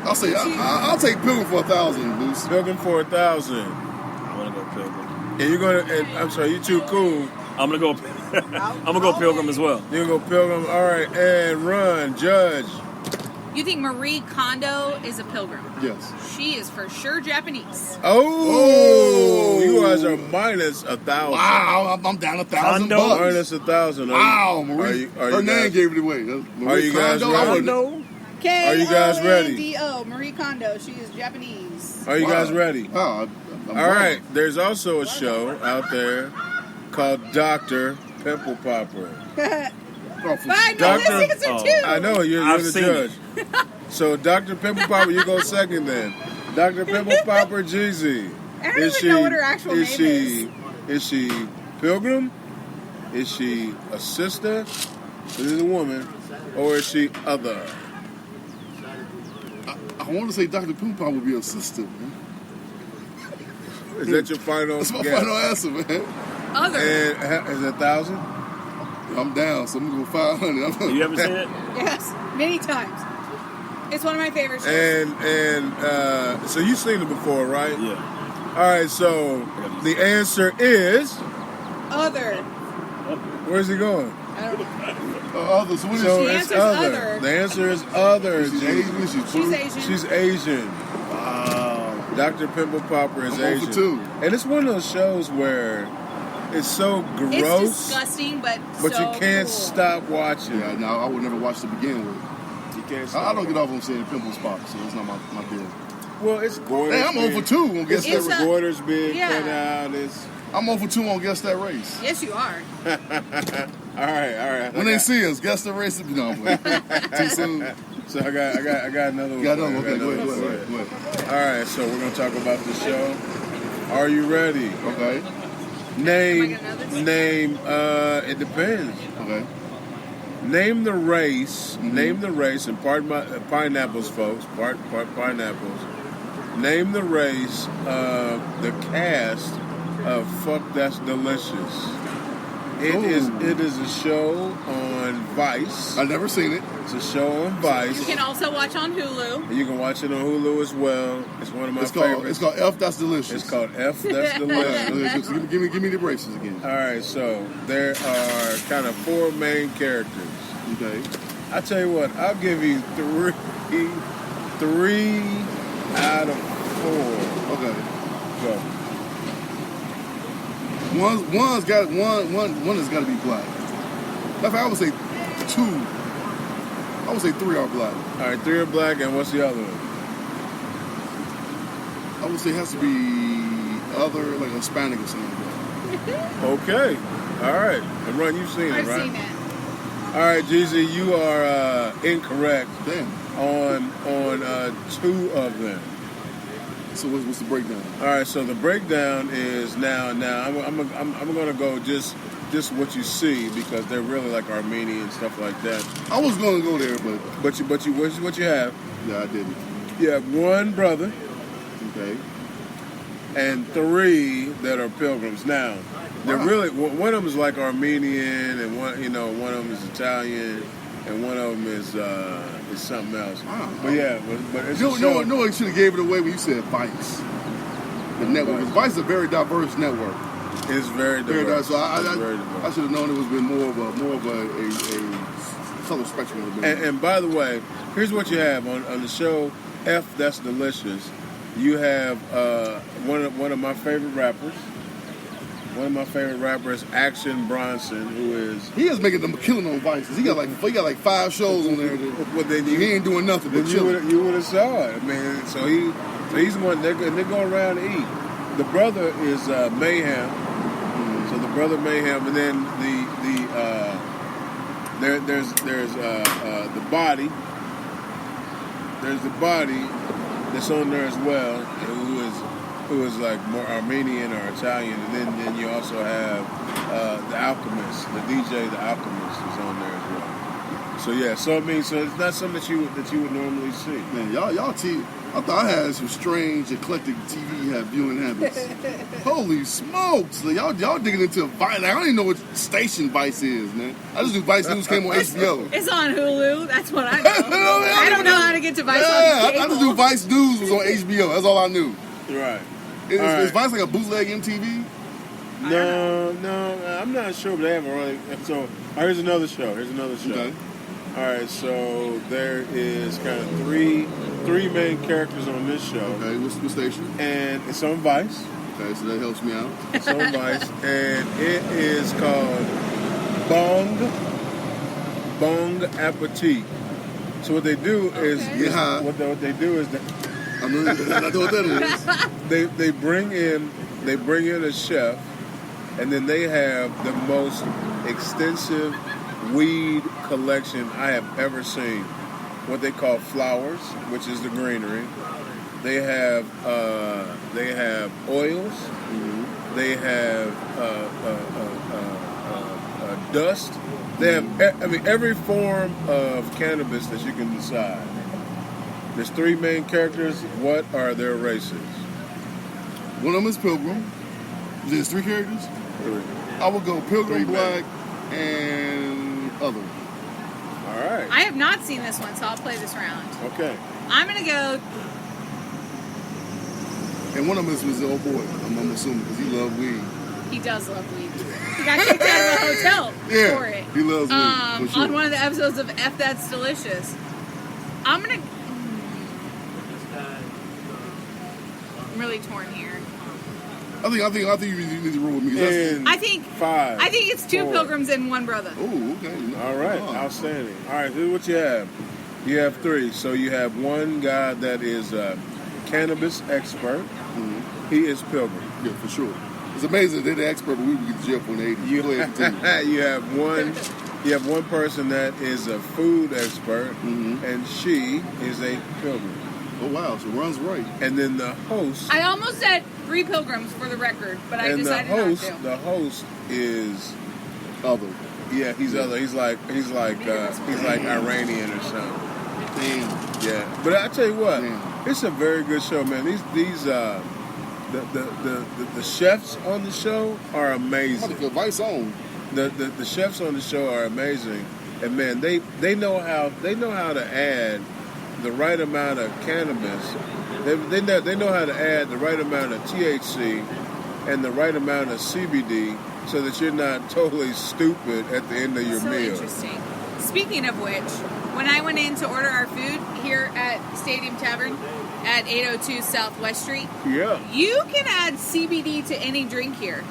I'll say, I'll take Pilgrim for 1,000, Bruce. Pilgrim for 1,000. I'm gonna go Pilgrim. And you're gonna. And, I'm sorry, you too cool. I'm gonna go. I'm gonna go Pilgrim as well. You're gonna go Pilgrim. All right, and run, judge. You think Marie Kondo is a pilgrim? Yes. She is for sure Japanese. Oh, you guys are minus 1,000. Wow, I'm down 1,000 Condo? bucks. Minus 1,000. Wow, Marie. Her name gave it away. Are you guys ready? Kondo? Are you guys ready? K-O-N-D-O, Marie Kondo. She is Japanese. Are you guys ready? Wow, I'm All right. There's also a show out there called Dr. Pimple Popper. Oh, But I know Doctor- this answer too. I know you're I've the seen judge. So Dr. Pimple Popper, you go second then. Dr. Pimple Popper, Jeezy. I don't even know what her actual name is. Is she Pilgrim? Is she a sister? Is it a woman? Or is she other? I want to say Dr. Poopa would be a sister, man. Is that your final That's my guess? final answer, man. Other. And is it 1,000? I'm down, so I'm going to go 500. You ever seen it? Yes, many times. It's one of my favorite shows. And so you've seen it before, right? Yeah. All right, so the answer is... Other. Where's he going? Other. So what is So The it's answer's other. The answer is other. She's Asian. She's Asian. She's Asian. Wow. Dr. Pimple Popper is I'm 0 Asian. for 2. And it's one of those shows where it's so gross, It's disgusting, but but so you can't cool. stop watching. Yeah, no, I would never watch to begin with. You can't I stop. don't get off on saying pimples pop, so it's not my deal. Well, it's Gordon. Hey, I'm 0 for 2 on guess It's that a- race. Gordon's being Yeah. cut out. It's I'm 0 for 2 on guess that race. Yes, you are. all right. When they see us, guess the race. No, I'm playing. Too soon. So I got another one. Got another for you. one. Okay, I got go another ahead. one for you. All right, so we're gonna talk about the show. Are you ready? Okay. Name. Am I gonna know this? Name. It depends. Okay. Name the race. Mm-hmm. Name the race, and pardon my pineapples, folks. Part pineapples. Name the race of the cast of Fuck That's Delicious. It is a show on Vice. I've never seen it. It's a show on Vice. You can also watch on Hulu. And you can watch it on Hulu as well. It's one of my It's called favorites. F. That's delicious. It's called F. That's Delicious. Okay, so give me the races again. All right, so there are kind of 4 main characters. Okay. I tell you what, I'll give you three out of 4. Okay. Go. One has got to be black. In fact, I would say 2. I would say 3 are black. All right, 3 are black, and what's the other one? I would say it has to be other, like Hispanic or something like that. Okay. All right. And Ron, you've seen I've it, right? seen it. All right, Jeezy, you are incorrect Damn. on 2 of them. So what's the breakdown? All right, so the breakdown is now. I'm gonna go just what you see because they're really like Armenian and stuff like that. I was going to go there, but But what you have? yeah, I didn't. You have 1 brother Okay. and 3 that are pilgrims. Now, they're Wow. really one of them is like Armenian, and one of them is Italian, and one of them is something else. Wow. But yeah, but it's a No, show. you should have gave it away when you said Vice. The network. Because Vice is a very diverse network. It's very Very diverse. diverse. So I It's very diverse. should have known it was been more of a color spectrum. Of it. And by the way, here's what you have on the show F. That's Delicious. You have one of my favorite rappers. One of my favorite rappers, Action Bronson, who is. He is making them killing on Vice. He got like 5 shows on there. Well, then He ain't doing nothing but Then chilling. you would have saw it. I mean, so he's the one they go around to eat. The brother is Mayhem. So the brother Mayhem, and then there's the body. There's the body that's on there as well, who is like more Armenian or Italian, and then you also have the Alchemist, the DJ, the Alchemist is on there as well. So yeah, so I mean, so it's not something that you would normally see. Man, y'all TV. I thought I had some strange, eclectic TV viewing habits. Holy smokes! Like, y'all digging into Vice. Like, I don't even know what station Vice is, man. I just knew Vice News came on HBO. It's on Hulu. That's what I know. I don't know how to get to Vice on I cable. just knew Vice News was on HBO. That's all I knew. Right. Is All right. Vice like a bootleg MTV? No, I'm not sure, but they haven't really. So here's another show. Okay. All right, so there is kind of three main characters on this show, Okay, what station? and it's on Vice. Okay, so that helps me out. It's on Vice, and it is called Bong Appetit. So what they do is Get high. what they do is I know what that is. they bring in a chef, and then they have the most extensive weed collection I have ever seen. What they call flowers, which is the greenery. They have oils. Mm-hmm. They have dust. They have every form of cannabis that you can decide. There's 3 main characters. What are their races? One of them is Pilgrim. There's 3 characters? 3. I would go Pilgrim, 3 Black, and other. All right. I have not seen this one, so I'll play this round. Okay. I'm gonna go. And one of them was the old boy, I'm assuming, because he loved weed. He does love weed. He got kicked out of the hotel for it. He loves weed. For sure. On one of the episodes of F That's Delicious. I'm really torn here. I think you need to roll with me. I think it's 2 pilgrims and 1 brother. Oh, okay. All right, outstanding. All right, here's what you have. You have 3. So you have one guy that is a cannabis expert. Mm-hmm. He is pilgrim. Yeah, for sure. It's amazing they're the expert, but we would get to jail for the 80s. You have one. You have one person that is a food expert, and she is a pilgrim. Oh wow, so runs right. And then the host. I almost said 3 pilgrims for the record, but I decided not to. The host is other. Yeah, he's other. He's like Iranian or something. Damn. Yeah, but I tell you what, Damn. it's a very good show, man. The chefs on the show are amazing. Vice on. The chefs on the show are amazing, and man, they know how to add the right amount of cannabis. They know how to add the right amount of THC and the right amount of CBD, so that you're not totally stupid at the end of your meal. Interesting. Speaking of which, when I went in to order our food here at Stadium Tavern at 802 Southwest Street, you can add CBD to any drink here.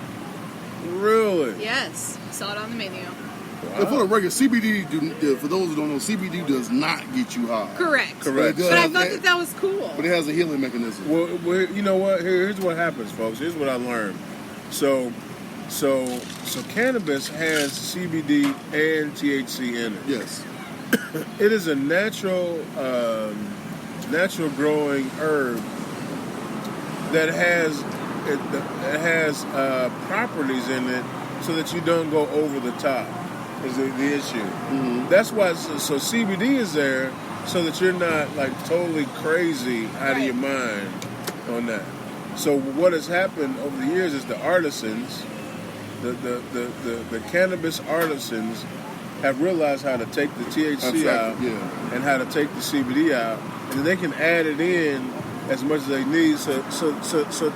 Really? Yes. Saw it on the menu. Wow. For the record, CBD, for those who don't know, CBD does not get you high. Correct. But I thought that was cool. But it has a healing mechanism. Well, you know what? Here's what happens, folks. Here's what I learned. So cannabis has CBD and THC in it. Yes. It is a natural growing herb that has properties in it so that you don't go over the top. Is the issue. Mm-hmm. That's why. So CBD is there so that you're not like totally crazy out of your mind on that. So what has happened over the years is the artisans, the cannabis artisans, have realized how to take the THC out and how to take the CBD out, and then they can add it in as much as they need, so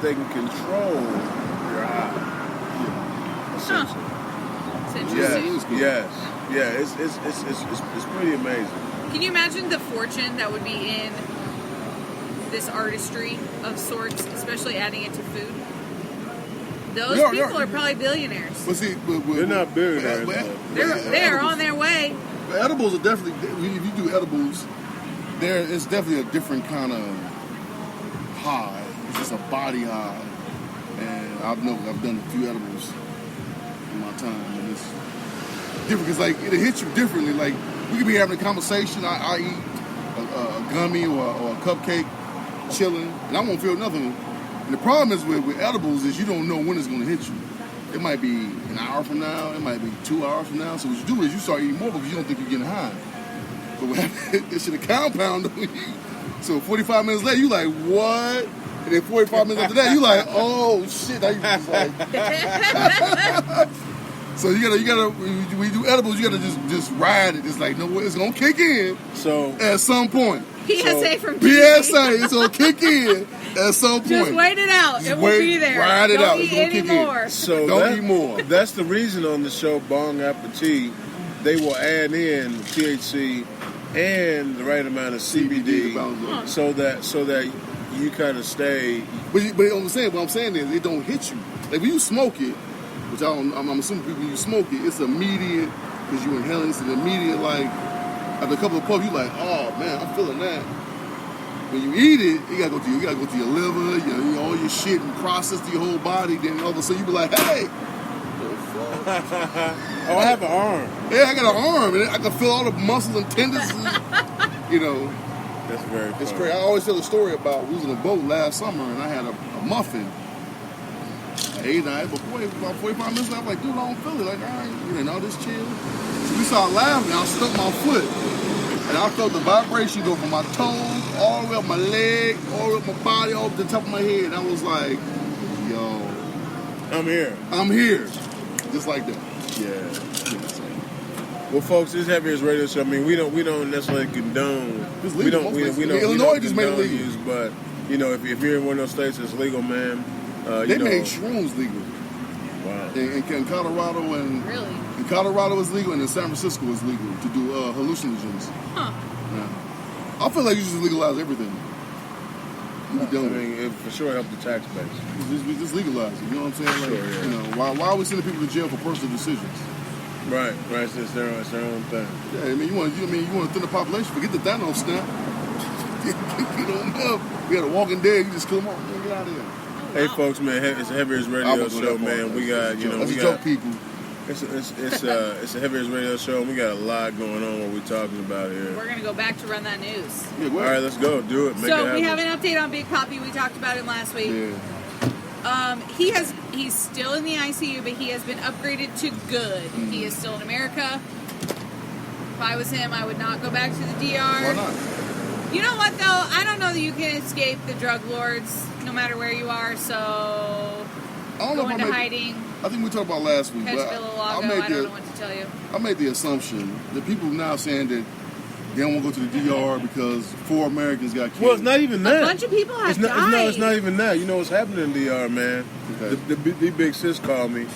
they can control your high. Essentially. Yes. It's pretty amazing. Can you imagine the fortune that would be in this artistry of sorts, especially adding it to food? Those people are probably billionaires. But see, they're not billionaires. They're on their way. Edibles are definitely. If you do edibles, it's definitely a different kind of high. It's just a body high, and I've done a few edibles in my time, and it's different because like it hits you differently. Like we could be having a conversation. I eat a gummy or a cupcake, chilling, and I won't feel nothing. And the problem is with edibles is you don't know when it's going to hit you. It might be an hour from now. It might be 2 hours from now. So what you do is you start eating more because you don't think you're getting high. But what happens, it should have compound on you. So 45 minutes later, you like, what? And then 45 minutes after that, you like, oh, shit. Now you just like... So you gotta when you do edibles, you gotta just ride it. It's like, no, it's going to kick in at some point. PSA from PSA, it's going to kick in at some point. Just wait it out. It will be there. Ride it out. It's going to kick in. So don't eat more. That's the reason on the show Bong Appetit, they will add in THC and the right amount of CBD so that you kind of stay. But what I'm saying is it don't hit you. Like when you smoke it, which I'm assuming when you smoke it, it's immediate because you inhaling. It's an immediate like. After a couple of puffs, you like, oh man, I'm feeling that. When you eat it, you gotta go to your liver, all your shit, and process to your whole body. Then all of a sudden, you be like, hey, oh, I have an arm. Yeah, I got an arm, and I can feel all the muscles and tendons. That's very funny. It's crazy. I always tell a story about we was in a boat last summer, and I had a muffin. I ate it, but about 45 minutes, I was like, dude, I don't feel it. Like, all right, all this chill. So we started laughing, I stuck my foot, and I felt the vibration go from my toes, all the way up my leg, all the way up my body, all up to the top of my head. And I was like, yo. I'm here. Just like that. Yeah. Well, folks, this Heavy Hits Radio Show. I mean, we don't necessarily condone. We don't Illinois just made it legal. Use, but if you're in one of those states that's legal, man. They made shrooms legal. Wow. In Colorado and Really? in Colorado it's legal, and in San Francisco it's legal to do hallucinogens. Huh. Yeah. I feel like you should just legalize everything. You be I done with it. mean, it for sure helped the tax base. Just legalize it. You know what I'm saying? Like, Sure, yeah. You know, why are we sending people to jail for personal decisions? Right. It's their own thing. Yeah, I mean, you want to thin the population. Forget the Thanos snap. You don't know. We got a Walking Dead. You just come on, man, get out of here. Hey, folks, man, it's a Heaviest Radio Show, man. We got, Let's joke people. It's a Heaviest Radio Show, and we got a lot going on. What we're talking about here. We're gonna go back to run that news. Yeah, All right, let's go. Do it. Make it So happen. we have an update on Big Poppy. We talked about him last week. Yeah. He's still in the ICU, but he has been upgraded to good. He is still in America. If I was him, I would not go back to the DR. Why not? You know what though? I don't know that you can escape the drug lords no matter where you are. So I don't know go if into hiding, I think we talked about last week. catch But Villalago. I I don't know what to tell you. I made the assumption that people now saying that they don't want to go to the DR because 4 Americans got killed. Well, it's not even that. A bunch of people have It's not, died. it's not even that. You know what's happening in DR, man? Okay. The big sis called me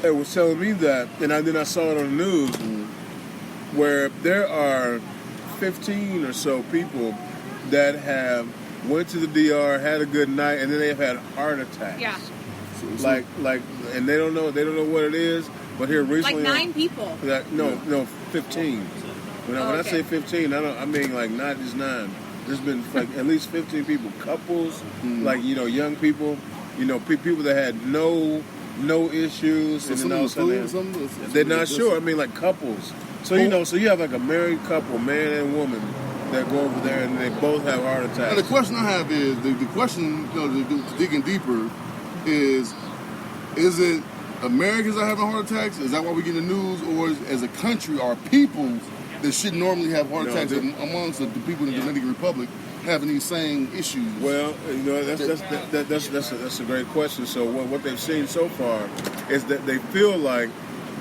and was telling me that, and then I saw it on the news where there are 15 or so people that have went to the DR, had a good night, and then they've had heart attacks. Yeah, Like, and they don't know what it is. But here recently, like 9 people. No, 15. When I okay. say 15, I mean like not just 9. There's been like at least 15 people, couples, like young people, people that had no issues, and then all of a sudden they're not sure. I mean like couples. So so you have like a married couple, man and woman, that go over there and they both have heart attacks. And the question I have is the question, digging deeper, is it Americans are having heart attacks? Is that why we get the news, or as a country, are people that should normally have heart attacks amongst the people in the Dominican Republic having these same issues? Well, that's a great question. So what they've seen so far is that they feel like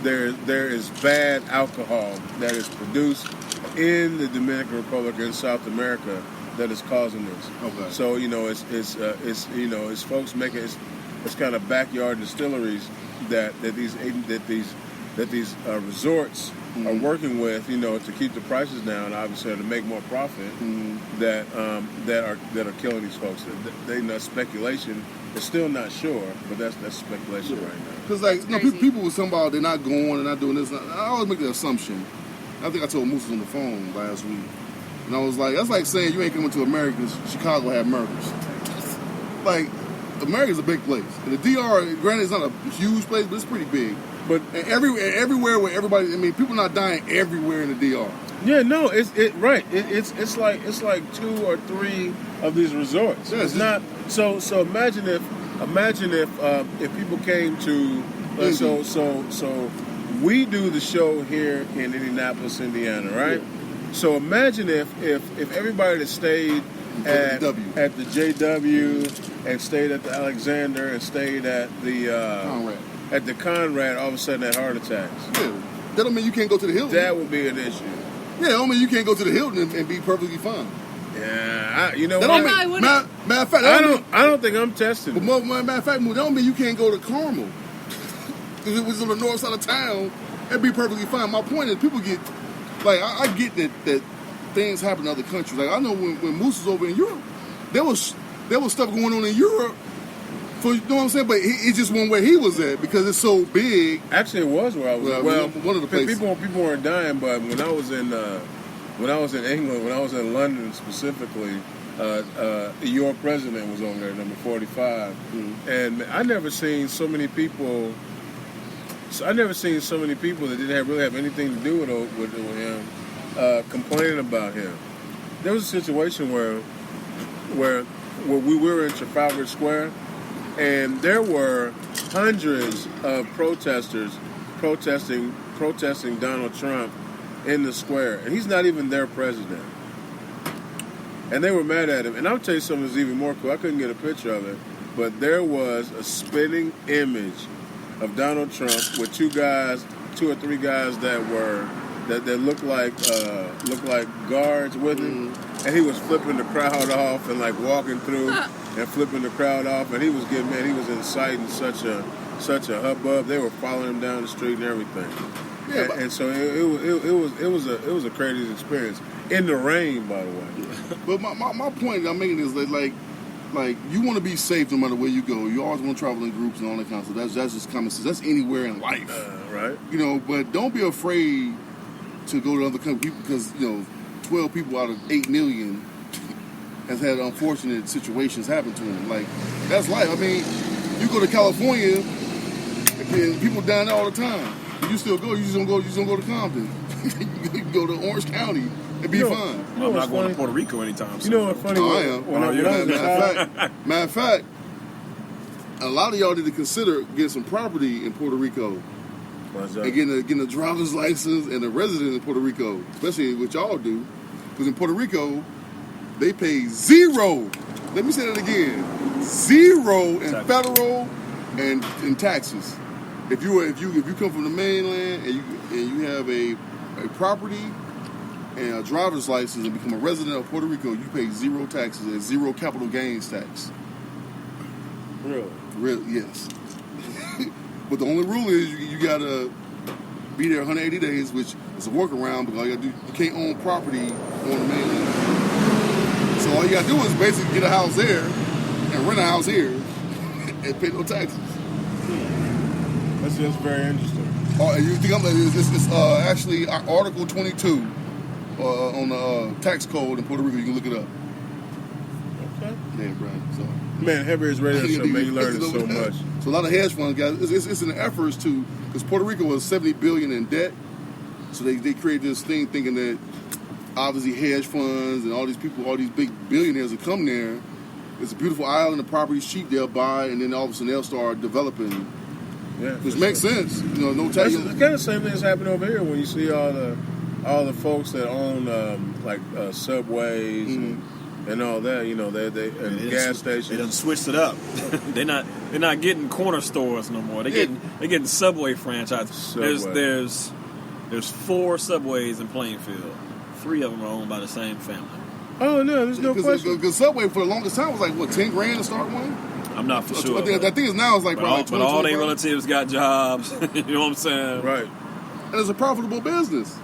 there is bad alcohol that is produced in the Dominican Republic and South America that is causing this. Okay. So it's folks making it's kind of backyard distilleries that these resorts are working with, to keep the prices down, obviously, to make more profit. That are killing these folks. They know speculation. It's still not sure, but that's speculation right now. Because people with somebody they're not going and not doing this. I always make the assumption. I think I told Moose on the phone last week, and I was like, that's like saying you ain't coming to America because Chicago had murders. Like, America's a big place, and the DR, granted, it's not a huge place, but it's pretty big. But everywhere where everybody, people not dying everywhere in the DR. Yeah, no, it's right. It's like 2 or 3 of these resorts. Yeah, it's not so. Imagine if people came to so we do the show here in Indianapolis, Indiana, right? Yeah. So imagine if everybody that stayed at the JW and stayed at the Alexander and stayed at the Conrad. At the Conrad, all of a sudden had heart attacks. Yeah, that don't mean you can't go to the Hilton. That would be an issue. Yeah, I mean you can't go to the Hilton and be perfectly fine. Yeah, Matter of fact, I don't think I'm testing. But matter of fact, that don't mean you can't go to Carmel. Because it was on the north side of town, it'd be perfectly fine. My point is, people get like I get that things happen in other countries. Like I know when Moose was over in Europe, there was stuff going on in Europe. For, you know what I'm saying? But it just went where he was at because it's so big. Actually, it was where I was. Well, one of the places. People weren't dying, but when I was in England, when I was in London specifically, your president was on there, number 45, and I never seen so many people. I never seen so many people that didn't really have anything to do with him complaining about him. There was a situation where we were in Trafalgar Square. And there were hundreds of protesters protesting Donald Trump in the square. And he's not even their president. And they were mad at him. And I'll tell you something that's even more cool. I couldn't get a picture of it. But there was a spitting image of Donald Trump with 2 or 3 guys that looked like guards with him. And he was flipping the crowd off and like walking through and flipping the crowd off, and he was inciting such a such a hubbub. They were following him down the street and everything. Yeah, And so it was a crazy experience in the rain, by the way. But my point I'm making is that like you want to be safe no matter where you go. You always want to travel in groups and all that kind of stuff. That's just common sense. That's anywhere in life, Right? you know. But don't be afraid to go to other countries because 12 people out of 8 million has had unfortunate situations happen to them. Like that's life. I mean, you go to California and people down there all the time. You still go. You just don't go to Compton. You go to Orange County and be fine. I'm not going to Puerto Rico anytime soon. You know what's funny? I am. Matter of fact, a lot of y'all need to consider getting some property in Puerto Rico and getting a driver's license and a resident in Puerto Rico, especially what y'all do. Because in Puerto Rico, they pay zero. Let me say that again: zero in federal and in taxes. If you come from the mainland and you have a property and a driver's license and become a resident of Puerto Rico, you pay zero taxes and zero capital gains tax. Really? Yes. But the only rule is you gotta be there 180 days, which is a workaround because all you gotta do, you can't own property on the mainland. So all you gotta do is basically get a house there and rent a house here and pay no taxes. That's just very interesting. Oh, you think it's actually Article 22 on the tax code in Puerto Rico. You can look it up. Okay. Yeah, Brian. So, man, Heavy is Radio Show, man. You learning so much. So a lot of hedge funds, guys, it's in the efforts to, because Puerto Rico was $70 billion in debt. So they created this thing thinking that obviously hedge funds and all these people, all these big billionaires will come there. It's a beautiful island, the property's cheap, they'll buy, and then all of a sudden they'll start developing. Yeah, which makes sense. No tax. It's kind of same thing that's happening over here when you see all the folks that own subways and all that. They and gas stations. They done switched it up. they're not getting corner stores no more. They're getting Subway franchises. There's 4 Subways in Plainfield. 3 of them are owned by the same family. Oh no, there's no question. Because Subway for the longest time was like what, $10,000 to start one. I'm not for sure. I think it's now it's like probably but all their relatives got jobs. You know what I'm saying? Right. And it's a profitable business.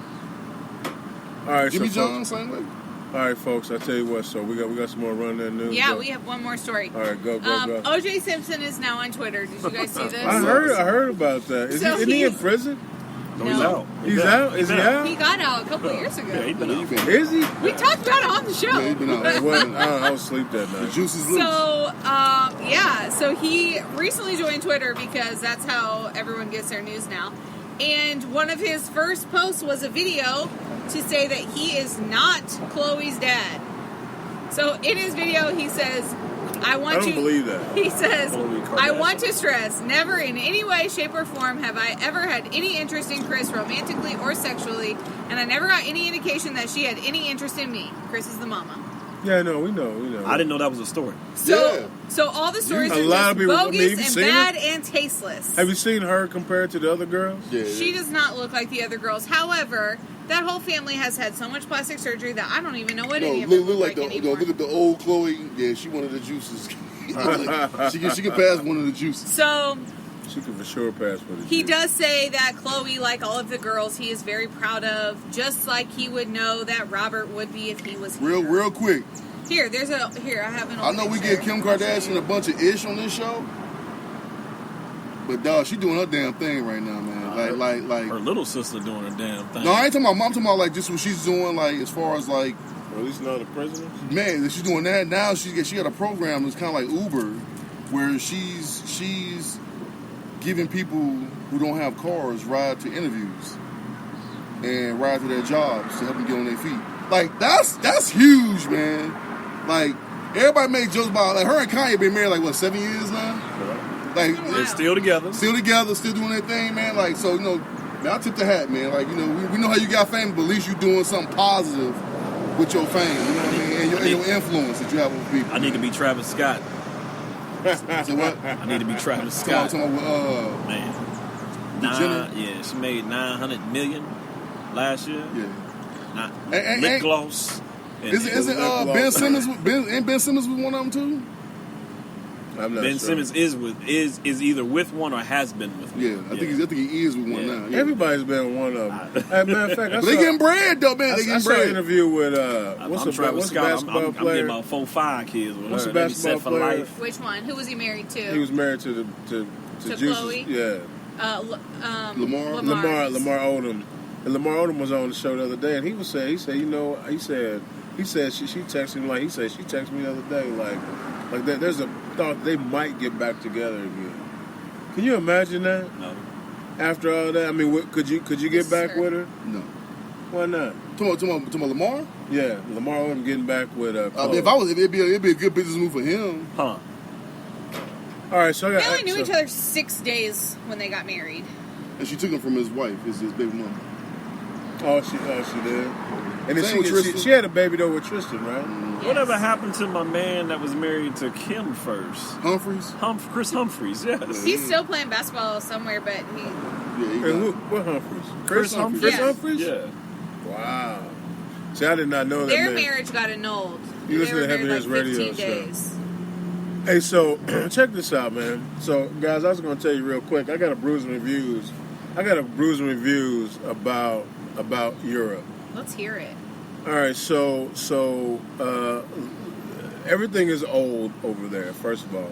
All right, Jimmy John, same way. All right, folks. I tell you what. So we got some more run that news. Yeah, we have one more story. All right, go. O.J. Simpson is now on Twitter. Did you guys see this? I heard about that. Isn't he in prison? No, he's out. He's out? Is he out? He got out a couple of years ago. Yeah, he's been out. Is he? We talked about it on the show. Yeah, he's been out. I was asleep that night. The juice is loose. So he recently joined Twitter because that's how everyone gets their news now. And one of his first posts was a video to say that he is not Khloe's dad. So in his video, he says, I don't believe that. He says, I want to stress, never in any way, shape, or form have I ever had any interest in Kris romantically or sexually, and I never got any indication that she had any interest in me. Kris is the mama. Yeah, no, we know. I didn't know that was a story. So all the stories are just bogus and bad and tasteless. Have you seen her compared to the other girls? Yeah. She does not look like the other girls. However, that whole family has had so much plastic surgery that I don't even know what any of them look like anymore. Look at the old Khloe. Yeah, she one of the juices. she can pass one of the juices. So she can for sure pass one of the he does say that Khloe, like all of the girls, he is very proud of, just like he would know that Robert would be if he was here. Real quick. Here, I have an old I know we picture. get Kim Kardashian a bunch of ish on this show, but dog, she doing her damn thing right now, man. Like her little sister doing her damn thing. No, I ain't talking about mom. I'm talking about like just what she's doing, like as far as like. Or at least not the president. Man, she's doing that now. She got a program that's kind of like Uber, where she's giving people who don't have cars ride to interviews and ride to their jobs to help them get on their feet. Like that's huge, man. Like everybody make jokes about like her and Kanye been married like what 7 years now. Like they're still together, still doing their thing, man. Like so, man, I tip the hat, man. Like we know how you got fame, but at least you doing something positive with your fame, you know what I mean, and your influence that you have with people. I need to be Travis Scott. So what? I need to be Travis Scott. Man, yeah, she made $900 million last year. Yeah, lip gloss. Isn't Ben Simmons? Ain't Ben Simmons with one of them too? I'm not Ben sure. Simmons is either with one or has been with one. Yeah, I think he is with one now. Yeah. Everybody's been one of them. As a matter of fact, But they getting bread though, man. They I getting saw an bread. interview with what's the Travis Scott. basketball I'm player? getting about 4-5 kids with What's her. the They be set basketball for player? life. Which one? Who was he married to? He was married to To Juice's, Chloe? yeah, Lamar Odom. And Lamar Odom was on the show the other day, and he said, she texted him like, she texted me the other day like that. There's a thought they might get back together again. Can you imagine that? No. After all that, I mean, could you get back with her? No. Why not? Talking about Lamar? Yeah, Lamar Odom getting back with Chloe. It'd be a good business move for him. Huh. All right, so I got. They only knew each other 6 days when they got married. And she took him from his wife, his baby mama. Oh, she did. And then Same with Tristan. she had a baby though with Tristan, right? Yes. Whatever happened to my man that was married to Kim first? Humphreys? Chris Humphreys, yes. He's still playing basketball somewhere, but he. Yeah, he And got what Humphreys? Chris Humphries. Chris Yeah. Humphries? Yeah. Wow. See, I did not know that. Their man. marriage got annulled. You listen They to were Heavy married Hands like radio 15 show. days. Hey, so check this out, man. So, guys, I was going to tell you real quick. I got a bruising reviews about Europe. Let's hear it. All right, so everything is old over there. First of all,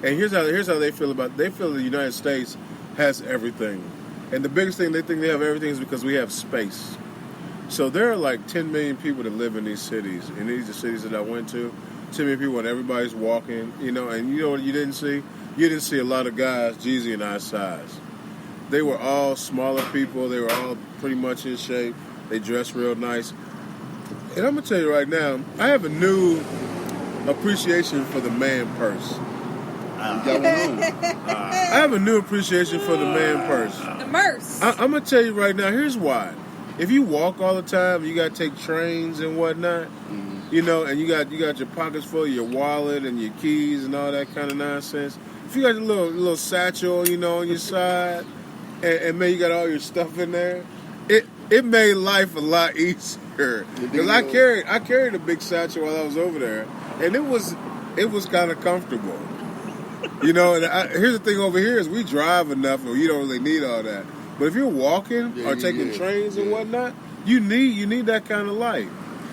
and here's how they feel about. They feel the United States has everything, and the biggest thing they think they have everything is because we have space. So there are like 10 million people that live in these cities. In these are cities that I went to, 10 million people, and everybody's walking. And you know what you didn't see? You didn't see a lot of guys Jeezy and I size. They were all smaller people. They were all pretty much in shape. They dressed real nice. And I'm gonna tell you right now, I have a new appreciation for the man purse. You got one on. I have a new appreciation for the man purse. The Merce. I'm gonna tell you right now. Here's why. If you walk all the time, you gotta take trains and whatnot. You know, and you got your pockets full of your wallet and your keys and all that kind of nonsense. If you got your little satchel, you know, on your side, and man, you got all your stuff in there, it made life a lot easier. Because I carried a big satchel while I was over there, and it was kind of comfortable. You know, and here's the thing over here is we drive enough, and you don't really need all that. But if you're walking or taking trains and whatnot, you need that kind of life.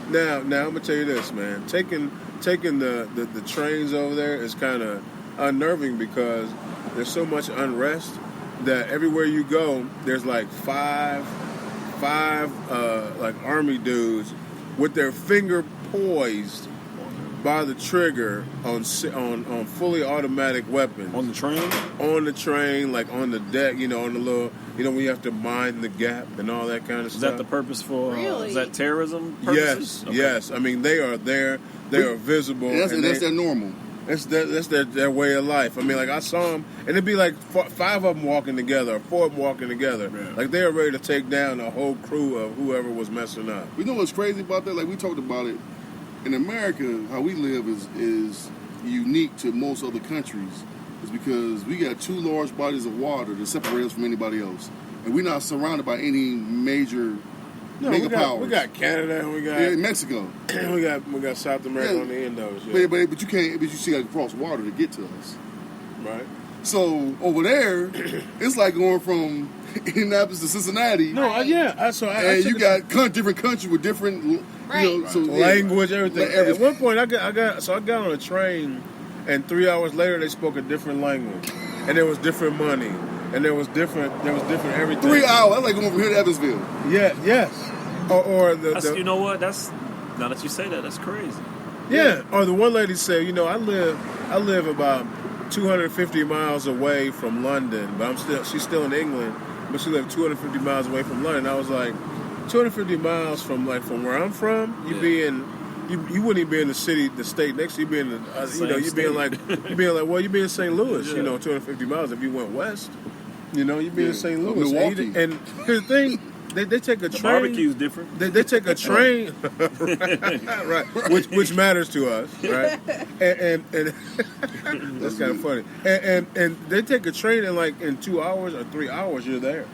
Now I'm gonna tell you this, man. Taking the trains over there is kind of unnerving because there's so much unrest that everywhere you go, there's like five like army dudes with their finger poised by the trigger on fully automatic weapons On the train? on the train, like on the deck, you know, on the little, you know, when you have to mind the gap and all that kind of Is stuff. that the purpose for? Really? Is that terrorism Yes, purposes? Okay. yes. I mean, they are there. They are visible. And that's their normal. That's their way of life. I mean, like I saw them, and it'd be like 5 of them walking together, or 4 of them walking together. Yeah. Like they were ready to take down a whole crew of whoever was messing up. You know what's crazy about that? Like we talked about it. In America, how we live is unique to most other countries. Is because we got 2 large bodies of water that separate us from anybody else, and we're not surrounded by any major mega powers. We got Canada, and we got Mexico. we got South America on the end of it. Yeah. But you can't. But you see, like cross water to get to us. Right. So over there, it's like going from Indianapolis to Cincinnati. No, And you got different countries with different, you know, so language, everything. Like everything. At one point, I got on a train, and 3 hours later, they spoke a different language, and there was different money, and there was different everything. 3 hours. I like going from here to Evansville. Yeah. Yes. Or You know what? That's now that you say that, that's crazy. yeah. Or the one lady said, you know, I live about 250 miles away from London, but she's still in England, but she lived 250 miles away from London. I was like, 250 miles from where I'm from, you wouldn't even be in the state next to you. Be in the, you'd be in St. Louis, Yeah. you know, 250 miles. If you went west, you know, you'd be in St. Louis. Milwaukee. And here's the thing, they take a The train. barbecue's different. They take a train, right? Which matters to us, right? And that's kind of funny. And they take a train and in 2 hours or 3 hours you're there.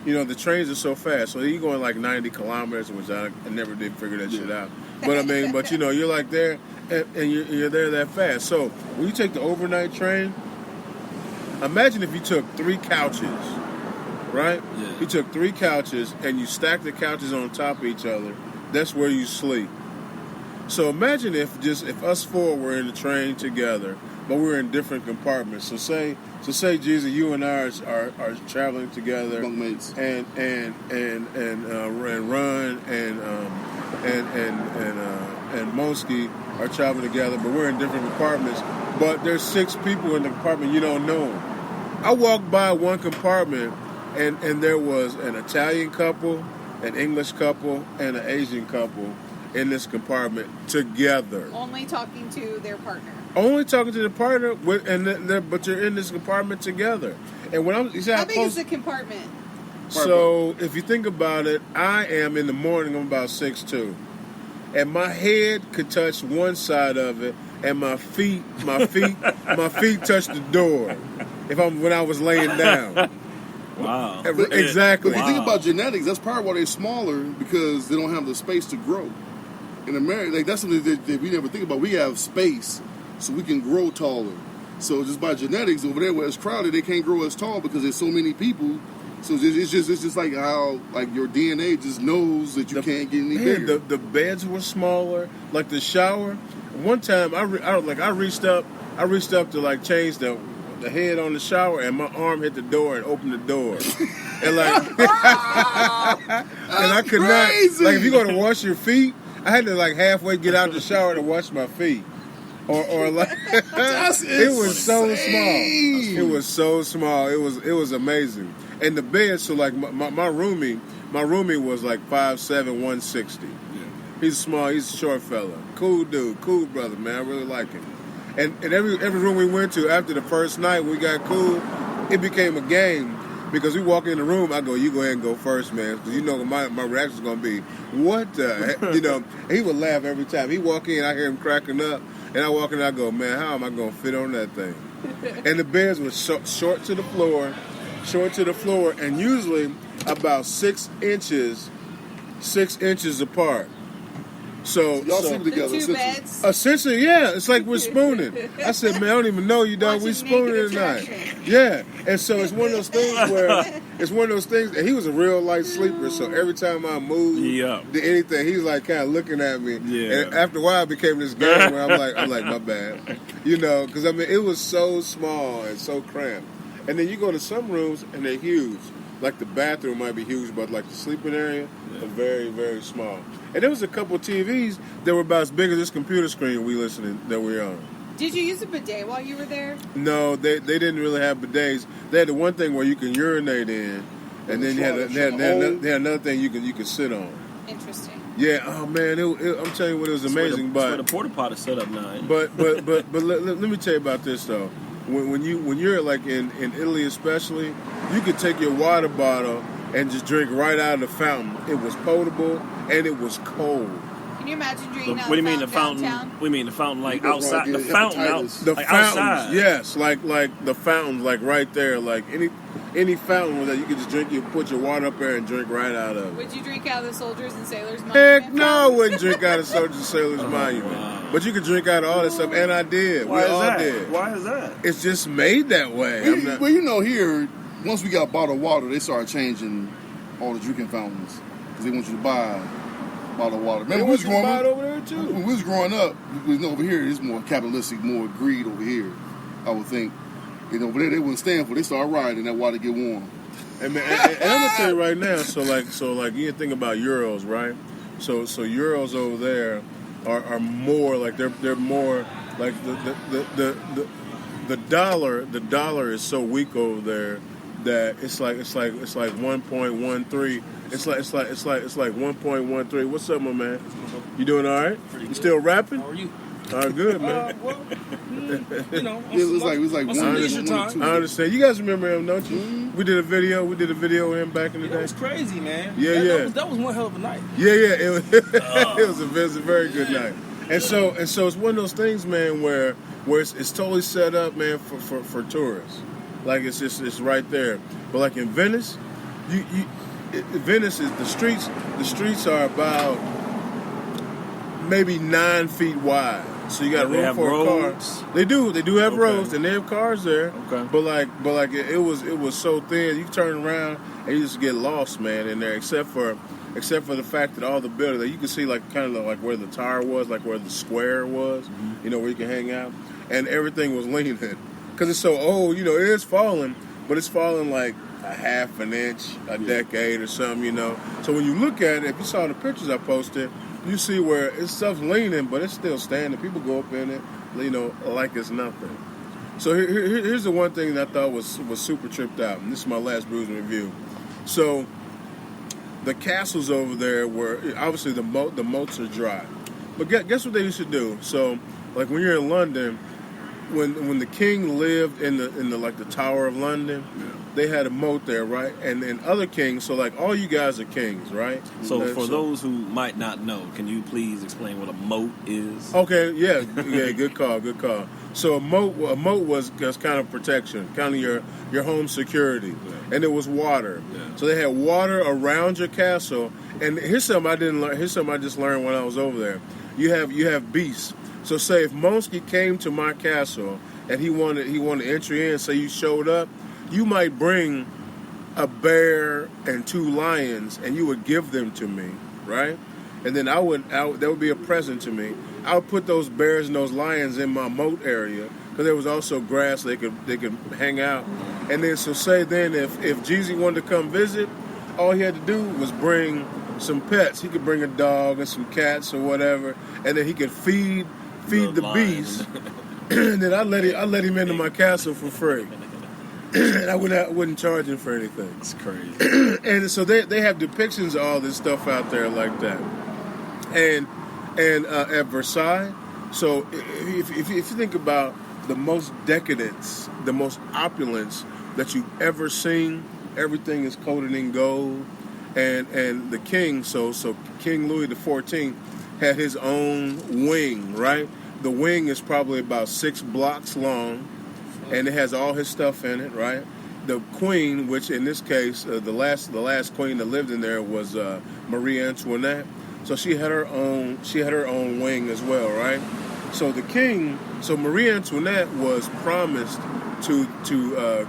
You know, the trains are so fast. So you're going like 90 kilometers, which I never did figure that shit out. But I mean, but you know, you're like there, and you're there that fast. So when you take the overnight train, imagine if you took 3 couches, right? Yeah. You took 3 couches and you stacked the couches on top of each other. That's where you sleep. So imagine if us 4 were in the train together, but we're in different compartments. So say Jesus, you and I are traveling together, Bunkmates. and Run and Mosky are traveling together, but we're in different compartments. But there's 6 people in the compartment, you don't know them. I walked by one compartment, and there was an Italian couple, an English couple, and an Asian couple in this compartment together. Only talking to their partner. Only talking to the partner, but you're in this compartment together. And when you see how big is the compartment? So if you think about it, I am in the morning. I'm about 6'2", and my head could touch one side of it, and my feet touch the door. When I was laying down. Wow. Exactly. But you think about genetics, that's part of why they're smaller, because they don't have the space to grow. In America, like that's something that we never think about. We have space, so we can grow taller. So just by genetics, over there where it's crowded, they can't grow as tall because there's so many people. So it's just like how like your DNA just knows that you can't get any bigger. The beds were smaller. Like the shower. One time I reached up to like change the head on the shower, and my arm hit the door and opened the door. And like, and I could crazy. not, like, if you go to wash your feet, I had to like halfway get out the shower to wash my feet. Or like, it was so small. It was so small. It was amazing. And the bed, so like my roomie was like 5'7", 160. Yeah. He's small. He's a short fella. Cool dude. Cool brother, man. I really like him. And every room we went to after the first night, we got cool. It became a game because we walk in the room. I go, you go ahead and go first, man, because you know my reaction is gonna be, what the heck? You know. He would laugh every time. He walk in, I hear him cracking up, and I walk in, I go, man, how am I gonna fit on that thing? And the beds were short to the floor, and usually about 6 inches apart. So y'all sleep together. The 2 beds. Essentially, yeah. It's like we're spooning. I said, man, I don't even know you, dog. We spooning tonight. Yeah. And so it's one of those things and he was a real light sleeper. So every time I moved to anything, he's like kind of looking at me. Yeah. And after a while, it became this game where I'm like, my bad. You know, because I mean, it was so small and so cramped. And then you go to some rooms and they're huge. Like the bathroom might be huge, but like the sleeping area, are very, very small. And there was a couple TVs that were about as big as this computer screen that we're on. Did you use a bidet while you were there? No, they didn't really have bidets. They had the one thing where you can urinate in, and then they had another thing you could sit on. Interesting. Yeah. Oh man, I'm telling you what, it was amazing. That's where the porta potty set up now. But let me tell you about this though. When you're like in Italy especially, you could take your water bottle and just drink right out of the fountain. It was potable and it was cold. Can you imagine drinking out what do you the mean the fountain? downtown? What do you mean the fountain like outside? The fountain out. The like fountains, outside. yes, like the fountains, like right there, like any fountain that you could just drink. You put your water up there and drink right out of it. Would you drink out of the Soldiers and Sailors Monument? Heck no, I wouldn't drink out of Soldiers and Sailors Monument. Wow. But you could drink out of all that stuff, and I did. Why we all is that? did. Why is that? It's just made that way. Well, you know, here, once we got bottled water, they started changing all the drinking fountains because they want you to buy bottled water. Remember, we was growing up over there too. When we was growing up, over here it's more capitalistic, more greed over here. I would think. You know, over there they wouldn't stand for it. They started riding that water get warm. And I'm gonna tell you right now. So like you think about euros, right? So euros over there are more like they're more like the dollar is so weak over there that it's like 1.13. It's like 1.13. What's up, my man? You doing all right? You still rapping? How are you? All right, good, man. You know, It was like some one leisure time. I understand. You guys remember him, don't you? Mm-hmm. We did a video with him back in the day. It was crazy, man. Yeah. That was one hell of a night. Yeah. It was, it was a very good night. And so it's one of those things, man, where it's totally set up, man, for tourists. Like it's right there. But like in Venice, Venice is the streets are about maybe 9 feet wide. So you got They room have for roads? a car. They do have Okay. roads, and they have cars there. Okay. But like it was so thin. You turn around and you just get lost, man, in there. Except for the fact that all the buildings, like, you can see like kind of like where the tower was, like where the square was, Mm-hmm. where you can hang out, and everything was leaning because it's so old. It is falling, but it's falling like a half an inch, a decade or something. So when you look at it, if you saw the pictures I posted, you see where it's stuff's leaning, but it's still standing. People go up in it, like it's nothing. So here's the one thing that I thought was super tripped out, and this is my last Bruising review. So the castles over there were obviously the moats are dry, but guess what they used to do? So like when you're in London, when the king lived in the like the Tower of London, they had a moat there, right? And then other kings, so like all you guys are kings, right? So for those who might not know, can you please explain what a moat is? Okay, yeah, good call. So a moat was kind of protection, kind of your home security, and it was water. Yeah. So they had water around your castle, and here's something I didn't learn. Here's something I just learned when I was over there. You have beasts. So say if Monsky came to my castle and he wanted entry in, say you showed up, you might bring a bear and 2 lions, and you would give them to me, right? And then that would be a present to me. I would put those bears and those lions in my moat area because there was also grass they could hang out. And then so say then if Jeezy wanted to come visit, all he had to do was bring some pets. He could bring a dog and some cats or whatever, and then he could feed the beast. And then I let him into my castle for free. And I wouldn't charge him for anything. It's crazy. And so they have depictions of all this stuff out there like that. And at Versailles, so if you think about the most decadence, the most opulence that you've ever seen, everything is coated in gold. And the king, so King Louis XIV had his own wing, right? The wing is probably about 6 blocks long, and it has all his stuff in it, right? The queen, which in this case, the last queen that lived in there was Marie Antoinette. So she had her own wing as well, right? So so Marie Antoinette was promised to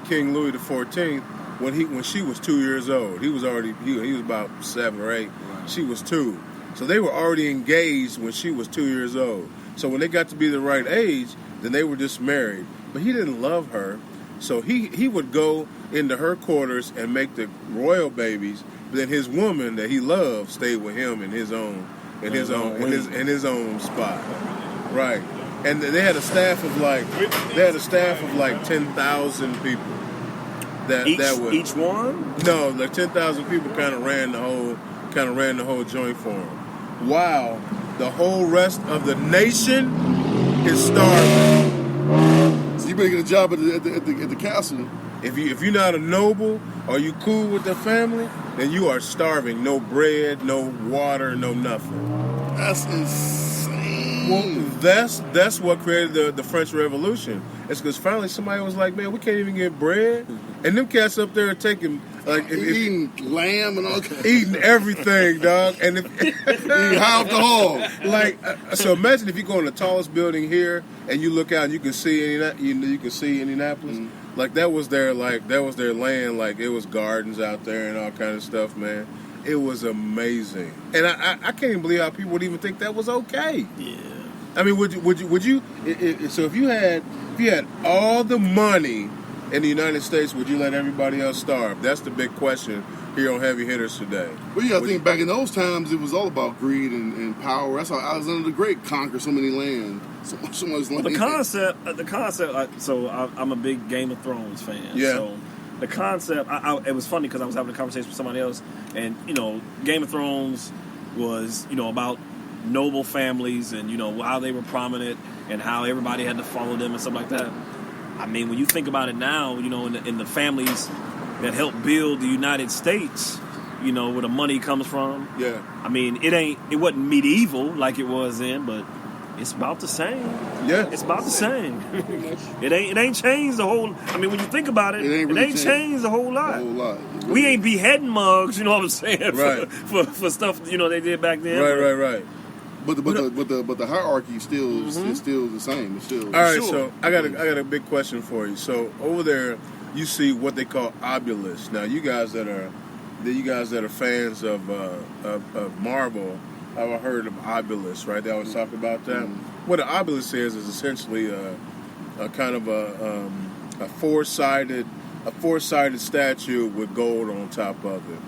King Louis XIV when she was 2 years old. He was about 7 or 8. Right. She was 2. So they were already engaged when she was 2 years old. So when they got to be the right age, then they were just married. But he didn't love her, so he would go into her quarters and make the royal babies. But then his woman that he loved stayed with him in his own spot, right? And they had a staff of like 10,000 people. Each one? No, like 10,000 people kind of ran the whole joint for him. While the whole rest of the nation is starving. So you better get a job at the castle. If you're not a noble or you cool with the family, then you are starving. No bread, no water, no nothing. That's insane. Well, that's what created the French Revolution. It's because finally somebody was like, man, we can't even get bread. And them cats up there are taking eating lamb and all that. Eating everything, dog. And eating high off the hog. So imagine if you go in the tallest building here and you look out and you can see Indianapolis. Mm-hmm. Like that was their land. Like it was gardens out there and all kind of stuff, man. It was amazing, and I can't even believe how people would even think that was okay. Yeah. I mean, would you? So if you had all the money in the United States, would you let everybody else starve? That's the big question here on Heavy Hitters today. Well, yeah, I think back in those times it was all about greed and power. That's how Alexander the Great conquered so many land, so much land. The concept. So I'm a big Game of Thrones fan. Yeah. So the concept. it was funny because I was having a conversation with somebody else, and Game of Thrones was about noble families and how they were prominent and how everybody had to follow them and stuff like that. I mean, when you think about it now, in the families that helped build the United States, where the money comes from. Yeah. I mean, it wasn't medieval like it was then, but it's about the same. Yeah. It's about the same. It ain't changed the whole. I mean, when you think about it, it ain't changed a whole lot. A whole lot. We ain't beheading mugs, you know what I'm saying? Right. For stuff they did back then. Right. But the hierarchy still is still the same. It's still all right. So I got a big question for you. So over there, you see what they call obelisks. Now, you guys that are fans of Marvel, I've heard of obelisks, right? They always talk about that. What an obelisk is essentially a kind of a four-sided statue with gold on top of it.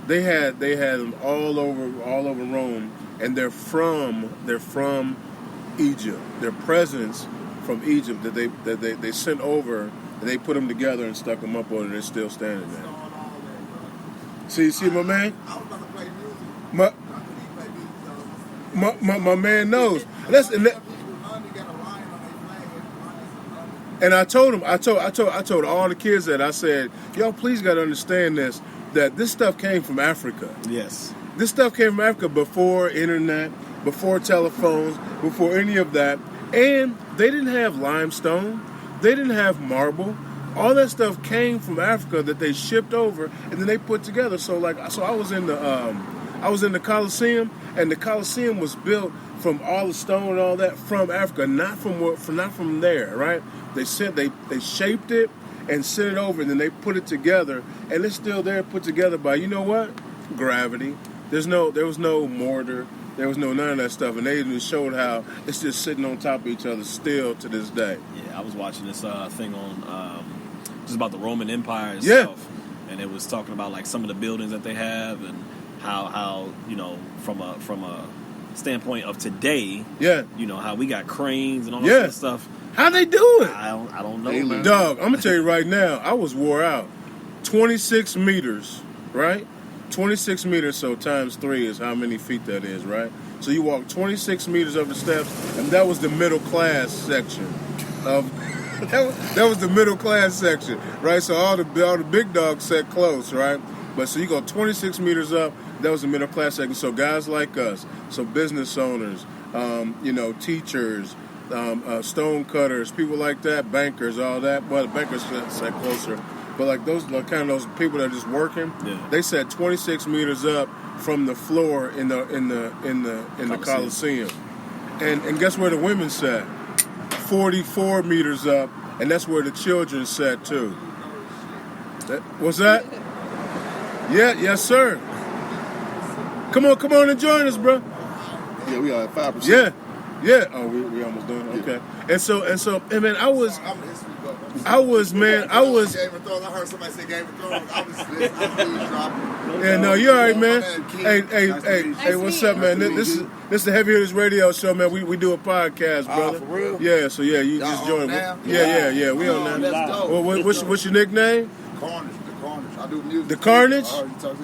They had them all over Rome, and they're from Egypt. Their presence from Egypt that they sent over, and they put them together and stuck them up on it. And they're still standing there. See, my man. I was about to play music. My man knows. And I told him, I told all the kids that I said, y'all please gotta understand that this stuff came from Africa. Yes. This stuff came from Africa before internet, before telephones, before any of that. And they didn't have limestone. They didn't have marble. All that stuff came from Africa that they shipped over and then they put together. So I was in the Colosseum, and the Colosseum was built from all the stone and all that from Africa, not from there, right? They shaped it and sent it over, and then they put it together, and it's still there, put together by, you know what? Gravity. There was no mortar. There was none of that stuff, and they even showed how it's just sitting on top of each other still to this day. Yeah, I was watching this thing on just about the Roman Empire itself, and it was talking about like some of the buildings that they have and how from a standpoint of today, how we got cranes and all that sort of stuff. How they do it? I don't know, man. Dog, I'm gonna tell you right now, I was wore out. 26 meters, right? 26 meters, so times 3 is how many feet that is, right? So you walk 26 meters up the steps, and that was the middle class section of. That was the middle class section, right? So all the big dogs sat close, right? But so you go 26 meters up, that was the middle class section. So guys like us, so business owners, teachers, stone cutters, people like that, bankers, all that. Well, the bankers sat closer, but like those people that are just working, they sat 26 meters up from the floor in the Colosseum, and guess where the women sat? 44 meters up, and that's where the children sat too. What's that? Yeah, yes, sir. Come on and join us, bro. Yeah, we are at 5%. Yeah. Oh, we almost done. Okay. And so, and man, I was. Game of Thrones. I heard somebody say Game of Thrones. I was dropping. Yeah, no, you all right, man. Hey, what's up, man? This is the Heavy Hitters Radio Show, man. We do a podcast, brother. For real? Yeah, so yeah, you just joined. Yeah, we on now. Well, what's your nickname? Carnage. I do music. The Carnage?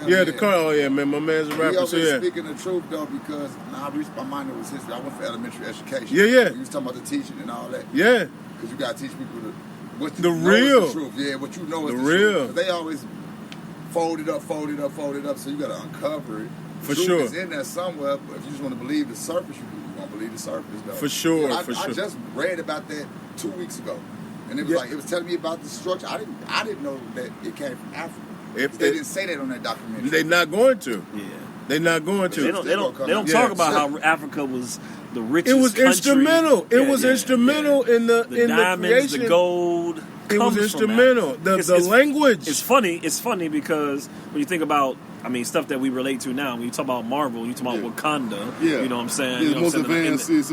Yeah, the Carnage. Oh, yeah, man. My man's a rapper, so yeah. Speaking the truth, though, because I reached my mind, it was history. I went for elementary education. Yeah. You was talking about the teaching and all that. Yeah. Because you got to teach people what you the know real. is the truth. Yeah, what you know is the the real. Truth. They always fold it up, so you got to uncover it. For truth sure. is in there somewhere, but if you just want to believe the surface, you won't believe the surface, though. For sure, I sure. I just read about that 2 weeks ago. And it was it was telling me about the structure. I didn't know that it came from Africa. They didn't say that on that documentary. They're not going to. Yeah. They're not going to. They don't talk about how Africa was the richest. It was country. Instrumental. It was instrumental in the diamonds, creation. the gold. It was instrumental. The language. It's funny because when you think about, stuff that we relate to now. When you talk about Marvel, you talk about Wakanda. Yeah. You know what I'm saying? Yeah,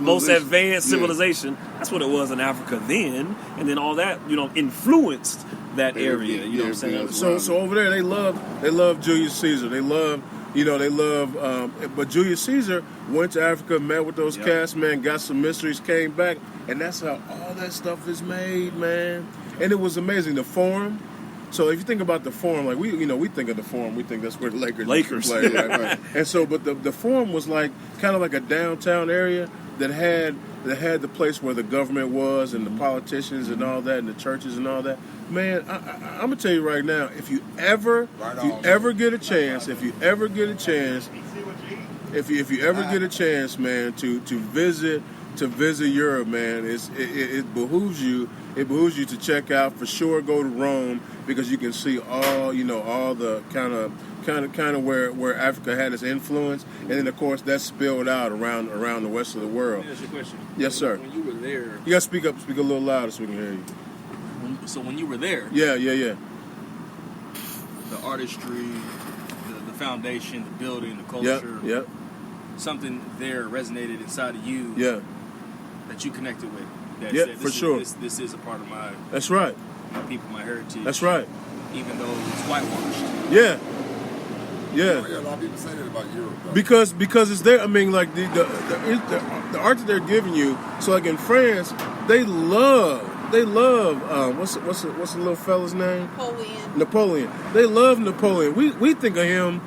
most advanced civilization. That's what it was in Africa then, and then all that influenced that area. You know what I'm saying? So over there, they love Julius Caesar. They love. But Julius Caesar went to Africa, met with those cats, man, got some mysteries, came back, and that's how all that stuff is made, man. And it was amazing. The Forum. So if you think about the Forum, like we think of the Forum, we think that's where the Lakers play, right? And so, but the Forum was like kind of like a downtown area that had the place where the government was and the politicians and all that and the churches and all that. Man, I'm gonna tell you right now, if you ever get a chance, man, to visit Europe, man, it behooves you it behooves you to check out for sure. Go to Rome because you can see all the kind of where Africa had its influence, and then of course that spilled out around the rest of the world. That's your question. Yes, sir. When you were there, You gotta speak a little louder so we can hear you. when you were there, Yeah. the artistry, the foundation, the building, the culture, Yep. something there resonated inside of you Yeah. that you connected with. That Yep, said, for sure. This is a part of my That's right. people, my heritage. That's right. Even though it's whitewashed. Yeah. Oh, yeah, a lot of people say that about Europe. Though. Because it's there. I mean, like the art that they're giving you. So like in France, they love what's the little fella's name? Napoleon. They love Napoleon. We think of him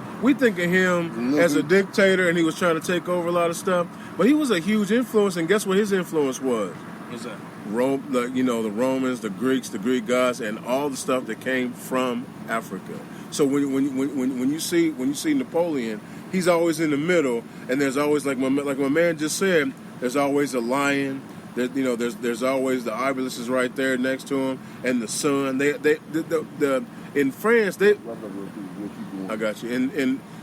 as a dictator, and he was trying to take over a lot of stuff. But he was a huge influence, and guess what his influence was? What's that? Rome, the Romans, the Greeks, the Greek gods, and all the stuff that came from Africa. So when you see Napoleon, he's always in the middle, and there's always like my man just said, there's always a lion. There's always the obelisk is right there next to him, and the sun. In France I got you.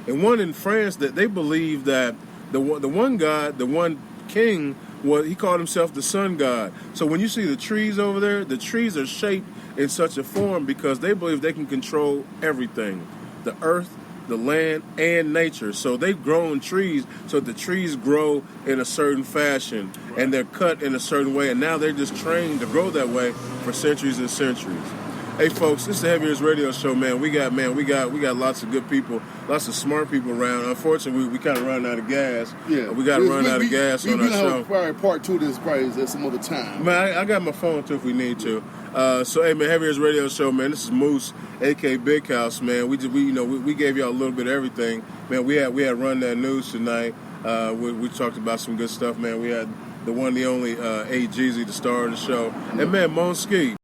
In one in France that they believe that the one god, the one king, he called himself the sun god. So when you see the trees over there, the trees are shaped in such a form because they believe they can control everything, the earth, the land, and nature. So they've grown trees so the trees grow in a certain fashion, and they're cut in a certain way, and now they're just trained to grow that way for centuries and centuries. Hey folks, this is the Heavy Ears Radio Show, man. We got lots of good people, lots of smart people around. Unfortunately, we kind of run out of gas. Yeah, we got to run out of gas on our show. Probably part 2 of this probably at some other time. Man, I got my phone too if we need to. So hey man, Heavy Ears Radio Show, man. This is Moose, aka Big House, man. We gave y'all a little bit of everything, man. We had Run That News tonight. We talked about some good stuff, man. We had the one, the only A. Jeezy, the star of the show, and man, Monski.